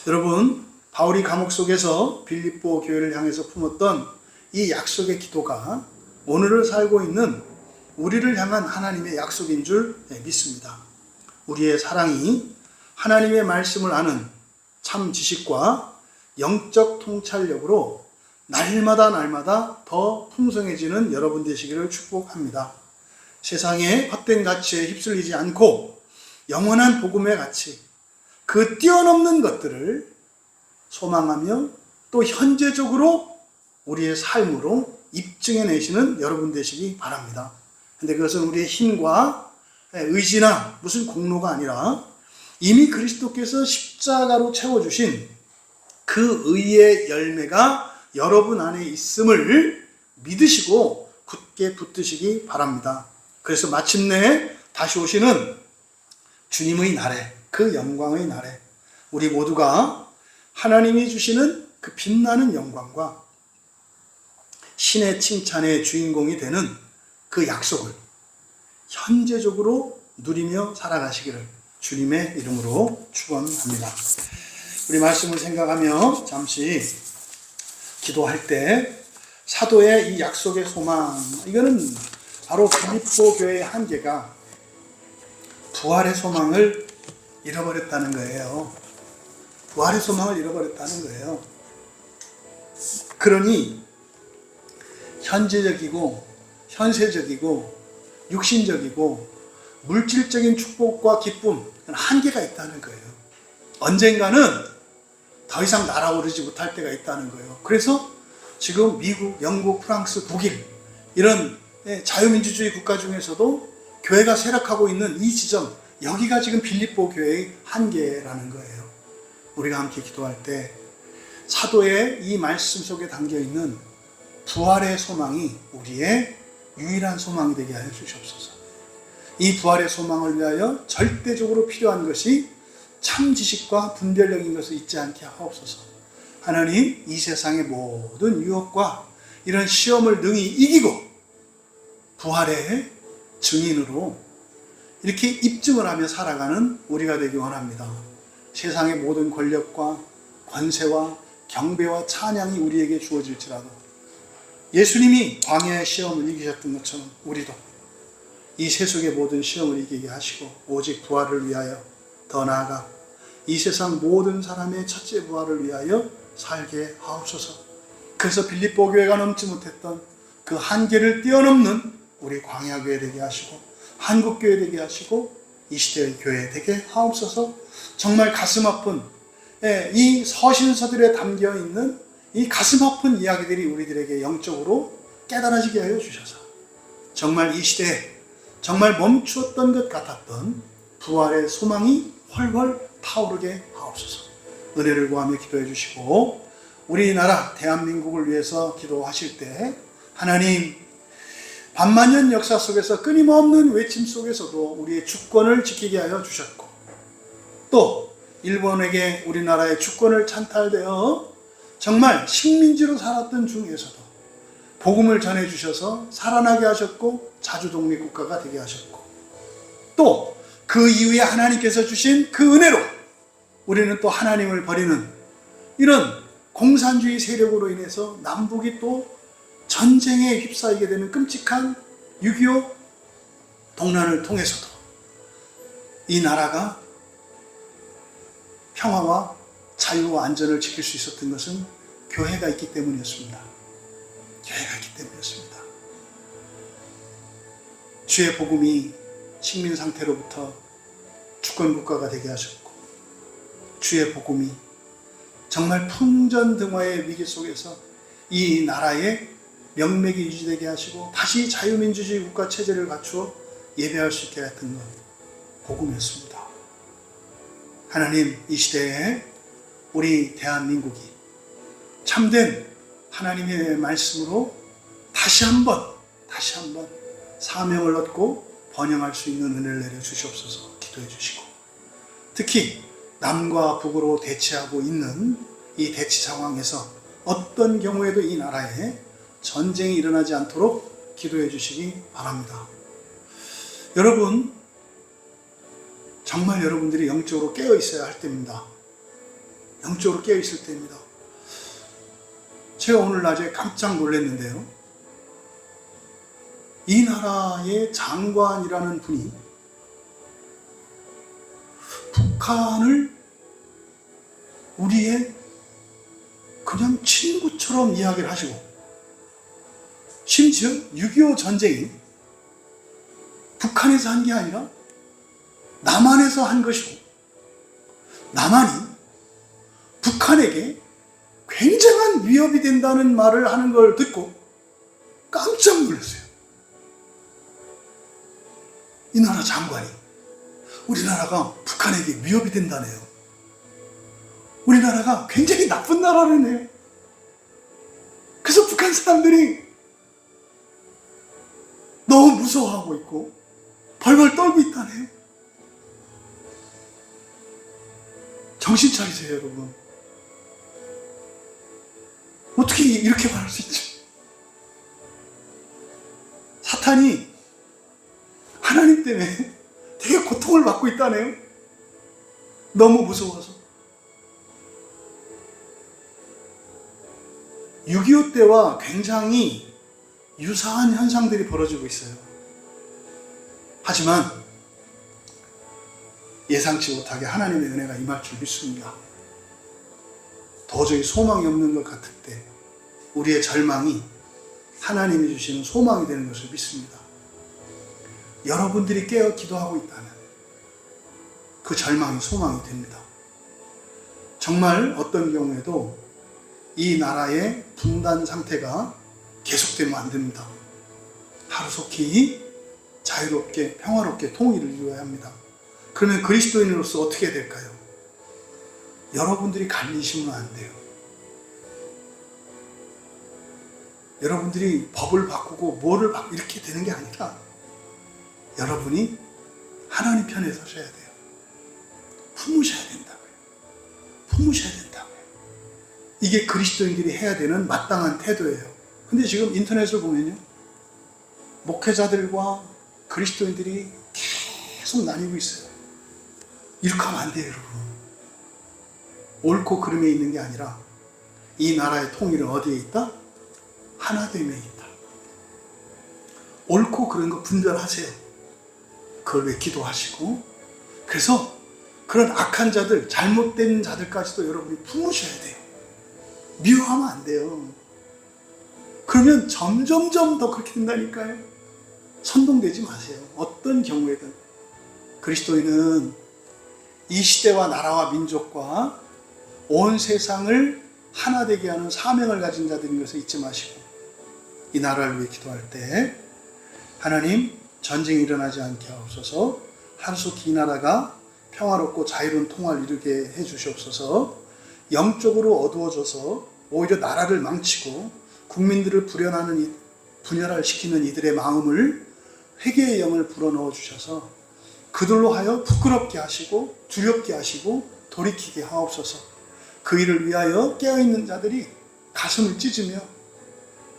여러분, 바울이 감옥 속에서 빌립보 교회를 향해서 품었던 이 약속의 기도가 오늘을 살고 있는 우리를 향한 하나님의 약속인 줄 믿습니다. 우리의 사랑이 하나님의 말씀을 아는 참 지식과 영적 통찰력으로 날마다 더 풍성해지는 여러분 되시기를 축복합니다. 세상의 헛된 가치에 휩쓸리지 않고 영원한 복음의 가치, 그 뛰어넘는 것들을 소망하며 또 현재적으로 우리의 삶으로 입증해내시는 여러분 되시기 바랍니다. 근데 그것은 우리의 힘과 의지나 무슨 공로가 아니라 이미 그리스도께서 십자가로 채워주신 그 의의 열매가 여러분 안에 있음을 믿으시고 굳게 붙드시기 바랍니다. 그래서 마침내 다시 오시는 주님의 날에, 그 영광의 날에 우리 모두가 하나님이 주시는 그 빛나는 영광과 신의 칭찬의 주인공이 되는 그 약속을 현재적으로 누리며 살아가시기를 주님의 이름으로 축원합니다. 우리 말씀을 생각하며 잠시 기도할 때 사도의 이 약속의 소망, 이거는 바로 빌립보 교회의 한계가 부활의 소망을 잃어버렸다는 거예요. 부활의 소망을 잃어버렸다는 거예요. 그러니 현재적이고 현세적이고 육신적이고 물질적인 축복과 기쁨, 한계가 있다는 거예요. 언젠가는 더 이상 날아오르지 못할 때가 있다는 거예요. 그래서 지금 미국, 영국, 프랑스, 독일 이런 자유민주주의 국가 중에서도 교회가 쇠락하고 있는 이 지점, 여기가 지금 빌립보 교회의 한계라는 거예요. 우리가 함께 기도할 때 사도의 이 말씀 속에 담겨있는 부활의 소망이 우리의 유일한 소망이 되게 하여 주시옵소서. 이 부활의 소망을 위하여 절대적으로 필요한 것이 참 지식과 분별력인 것을 잊지 않게 하옵소서. 하나님, 이 세상의 모든 유혹과 이런 시험을 능히 이기고 부활의 증인으로 이렇게 입증을 하며 살아가는 우리가 되기 원합니다. 세상의 모든 권력과 권세와 경배와 찬양이 우리에게 주어질지라도 예수님이 광야의 시험을 이기셨던 것처럼 우리도 이 세속의 모든 시험을 이기게 하시고 오직 부활을 위하여 더 나아가 이 세상 모든 사람의 첫째 부활을 위하여 살게 하옵소서. 그래서 빌립보 교회가 넘지 못했던 그 한계를 뛰어넘는 우리 광야교회 되게 하시고 한국교회 되게 하시고 이 시대의 교회 되게 하옵소서. 정말 가슴 아픈 이 서신서들에 담겨있는 이 가슴 아픈 이야기들이 우리들에게 영적으로 깨달아지게 하여 주셔서 정말 이 시대에 정말 멈추었던 것 같았던 부활의 소망이 훨훨 타오르게 하옵소서. 은혜를 구하며 기도해 주시고 우리나라 대한민국을 위해서 기도하실 때 하나님, 반만년 역사 속에서 끊임없는 외침 속에서도 우리의 주권을 지키게 하여 주셨고 또 일본에게 우리나라의 주권을 찬탈되어 정말 식민지로 살았던 중에서도 복음을 전해주셔서 살아나게 하셨고 자주독립국가가 되게 하셨고 또 그 이후에 하나님께서 주신 그 은혜로 우리는 또 하나님을 버리는 이런 공산주의 세력으로 인해서 남북이 또 전쟁에 휩싸이게 되는 끔찍한 6.25 동란을 통해서도 이 나라가 평화와 자유와 안전을 지킬 수 있었던 것은 교회가 있기 때문이었습니다. 교회가 있기 때문이었습니다. 주의 복음이 식민 상태로부터 주권국가가 되게 하셨고 주의 복음이 정말 풍전등화의 위기 속에서 이 나라의 명맥이 유지되게 하시고 다시 자유민주주의 국가 체제를 갖추어 예배할 수 있게 했던 것 복음이었습니다. 하나님, 이 시대에 우리 대한민국이 참된 하나님의 말씀으로 다시 한번 사명을 얻고 번영할 수 있는 은혜를 내려주시옵소서. 기도해 주시고, 특히 남과 북으로 대치하고 있는 이 대치 상황에서 어떤 경우에도 이 나라에 전쟁이 일어나지 않도록 기도해 주시기 바랍니다. 여러분, 정말 여러분들이 영적으로 깨어 있어야 할 때입니다. 영적으로 깨어 있을 때입니다. 제가 오늘 낮에 깜짝 놀랐는데요. 이 나라의 장관이라는 분이 북한을 우리의 그냥 친구처럼 이야기를 하시고, 심지어 6.25 전쟁이 북한에서 한 게 아니라 남한에서 한 것이고, 남한이 북한에게 굉장한 위협이 된다는 말을 하는 걸 듣고 깜짝 놀랐어요. 이 나라 장관이 우리나라가 북한에게 위협이 된다네요. 우리나라가 굉장히 나쁜 나라라네요. 그래서 북한 사람들이 너무 무서워하고 있고 벌벌 떨고 있다네요. 정신 차리세요, 여러분. 어떻게 이렇게 말할 수 있죠? 사탄이 하나님 때문에 되게 고통을 받고 있다네요. 너무 무서워서. 6.25 때와 굉장히 유사한 현상들이 벌어지고 있어요. 하지만 예상치 못하게 하나님의 은혜가 임할 줄 믿습니다. 도저히 소망이 없는 것 같을 때 우리의 절망이 하나님이 주시는 소망이 되는 것을 믿습니다. 여러분들이 깨어 기도하고 있다면 그 절망이 소망이 됩니다. 정말 어떤 경우에도 이 나라의 분단 상태가 계속되면 안 됩니다. 하루속히 자유롭게 평화롭게 통일을 이루어야 합니다. 그러면 그리스도인으로서 어떻게 해야 될까요? 여러분들이 갈리시면 안 돼요. 여러분들이 법을 바꾸고 뭐를 바꾸고 이렇게 되는 게 아니라 여러분이 하나님 편에 서셔야 돼요. 품으셔야 된다고요. 품으셔야 된다고요. 이게 그리스도인들이 해야 되는 마땅한 태도예요. 근데 지금 인터넷을 보면요, 목회자들과 그리스도인들이 계속 나뉘고 있어요. 이렇게 하면 안 돼요, 여러분. 옳고 그름에 있는 게 아니라 이 나라의 통일은 어디에 있다? 하나됨에 있다. 옳고 그른 거 분별하세요. 그걸 위해 기도하시고, 그래서 그런 악한 자들, 잘못된 자들까지도 여러분이 품으셔야 돼요. 미워하면 안 돼요. 그러면 점점점 더 그렇게 된다니까요. 선동되지 마세요. 어떤 경우에든. 그리스도인은 이 시대와 나라와 민족과 온 세상을 하나 되게 하는 사명을 가진 자들인 것을 잊지 마시고, 이 나라를 위해 기도할 때 하나님, 전쟁이 일어나지 않게 하옵소서. 하루속히 이 나라가 평화롭고 자유로운 통화를 이루게 해주시옵소서. 영적으로 어두워져서 오히려 나라를 망치고 국민들을 분열을 시키는 이들의 마음을 회개의 영을 불어넣어 주셔서 그들로 하여 부끄럽게 하시고 두렵게 하시고 돌이키게 하옵소서. 그 일을 위하여 깨어있는 자들이 가슴을 찢으며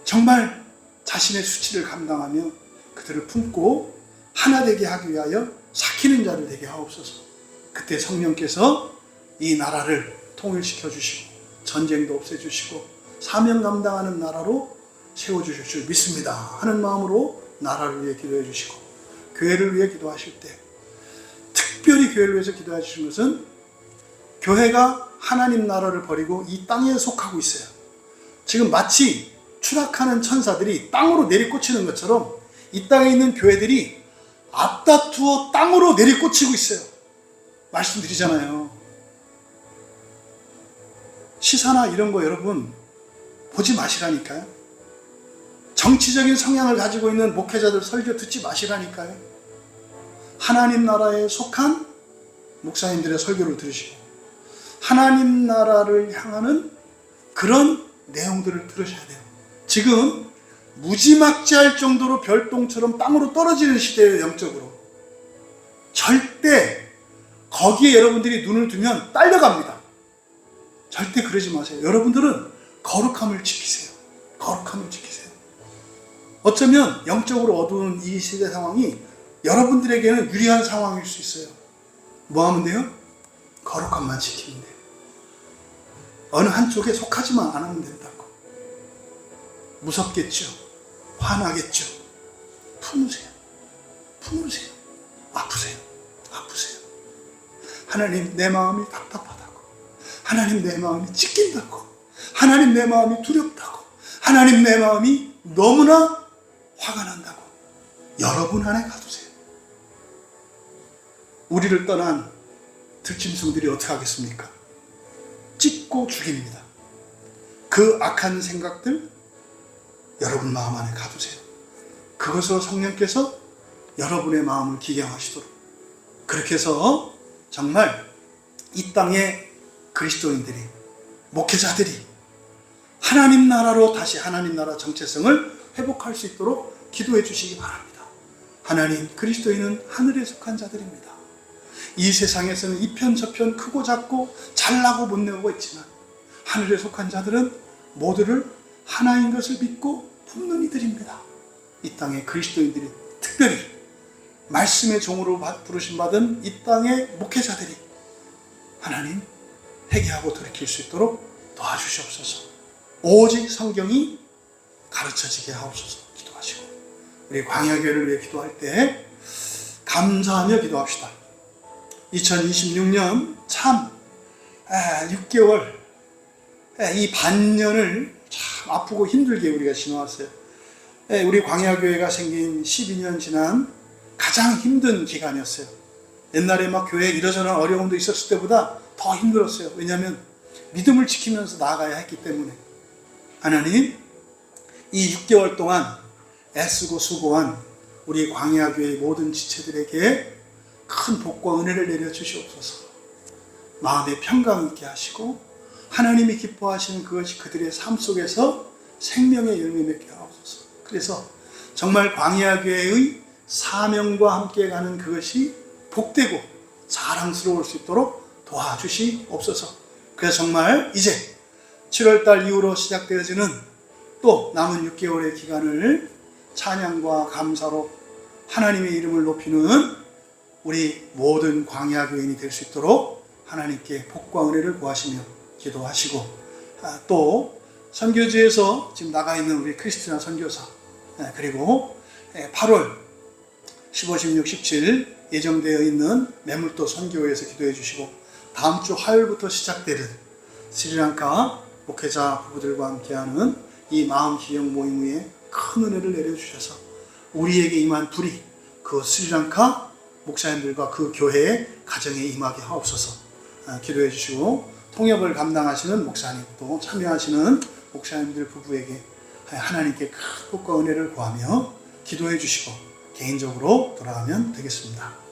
정말 자신의 수치를 감당하며 그들을 품고 하나 되게 하기 위하여 삭히는 자를 되게 하옵소서. 그때 성령께서 이 나라를 통일시켜 주시고 전쟁도 없애주시고 사명 감당하는 나라로 세워주실 줄 믿습니다 하는 마음으로 나라를 위해 기도해 주시고, 교회를 위해 기도하실 때 특별히 교회를 위해서 기도해 주신 것은 교회가 하나님 나라를 버리고 이 땅에 속하고 있어요. 지금 마치 추락하는 천사들이 땅으로 내리꽂히는 것처럼 이 땅에 있는 교회들이 앞다투어 땅으로 내리꽂히고 있어요. 말씀드리잖아요. 시사나 이런 거 여러분 보지 마시라니까요. 정치적인 성향을 가지고 있는 목회자들 설교 듣지 마시라니까요. 하나님 나라에 속한 목사님들의 설교를 들으시고 하나님 나라를 향하는 그런 내용들을 들으셔야 돼요. 지금 무지막지할 정도로 별똥처럼 땅으로 떨어지는 시대예요. 영적으로. 절대 거기에 여러분들이 눈을 두면 딸려갑니다. 절대 그러지 마세요. 여러분들은 거룩함을 지키세요. 거룩함을 지키세요. 어쩌면 영적으로 어두운 이 시대 상황이 여러분들에게는 유리한 상황일 수 있어요. 뭐 하면 돼요? 거룩함만 지키면 돼요. 어느 한쪽에 속하지만 않으면 된다고. 무섭겠죠? 화나겠죠? 품으세요. 품으세요. 아프세요. 아프세요. 하나님, 내 마음이 답답하다고. 하나님, 내 마음이 찢긴다고. 하나님, 내 마음이 두렵다고. 하나님, 내 마음이 너무나 화가 난다고. 여러분 안에 가두세요. 우리를 떠난 들짐승들이 어떻게 하겠습니까? 찢고 죽입니다. 그 악한 생각들 여러분 마음 안에 가두세요. 그것으로 성령께서 여러분의 마음을 기경하시도록, 그렇게 해서 정말 이 땅의 그리스도인들이, 목회자들이 하나님 나라로 다시 하나님 나라 정체성을 회복할 수 있도록 기도해 주시기 바랍니다. 하나님, 그리스도인은 하늘에 속한 자들입니다. 이 세상에서는 이편 저편 크고 작고 잘나고 못내고 있지만 하늘에 속한 자들은 모두를 하나인 것을 믿고 품는 이들입니다. 이 땅의 그리스도인들이, 특별히 말씀의 종으로 부르심 받은 이 땅의 목회자들이 하나님 회개하고 돌이킬 수 있도록 도와주시옵소서. 오직 성경이 가르쳐지게 하옵소서. 기도하시고, 우리 광야교회를 위해 기도할 때 감사하며 기도합시다. 2026년 참 6개월 이 반년을 참 아프고 힘들게 우리가 지나왔어요. 우리 광야교회가 생긴 12년 지난 가장 힘든 기간이었어요. 옛날에 막 교회에 이러저런 어려움도 있었을 때보다 더 힘들었어요. 왜냐하면 믿음을 지키면서 나아가야 했기 때문에. 하나님, 이 6개월 동안 애쓰고 수고한 우리 광야교회의 모든 지체들에게 큰 복과 은혜를 내려주시옵소서. 마음에 평강 있게 하시고 하나님이 기뻐하시는 그것이 그들의 삶 속에서 생명의 열매 맺게 하옵소서. 그래서 정말 광야교회의 사명과 함께 가는 그것이 복되고 자랑스러울 수 있도록 도와주시옵소서. 그래서 정말 이제 7월달 이후로 시작되어지는 또 남은 6개월의 기간을 찬양과 감사로 하나님의 이름을 높이는 우리 모든 광야교인이 될 수 있도록 하나님께 복과 은혜를 구하시며 기도하시고, 또 선교지에서 지금 나가 있는 우리 크리스티나 선교사, 그리고 8월 15, 16, 17 예정되어 있는 매물도 선교회에서 기도해 주시고, 다음 주 화요일부터 시작되는 스리랑카 목회자 부부들과 함께하는 이 마음 기영 모임 위에 큰 은혜를 내려주셔서 우리에게 임한 불이 그 스리랑카 목사님들과 그 교회의 가정에 임하게 하옵소서. 기도해 주시고, 통역을 감당하시는 목사님, 또 참여하시는 목사님들 부부에게 하나님께 큰 복과 은혜를 구하며 기도해 주시고 개인적으로 돌아가면 되겠습니다.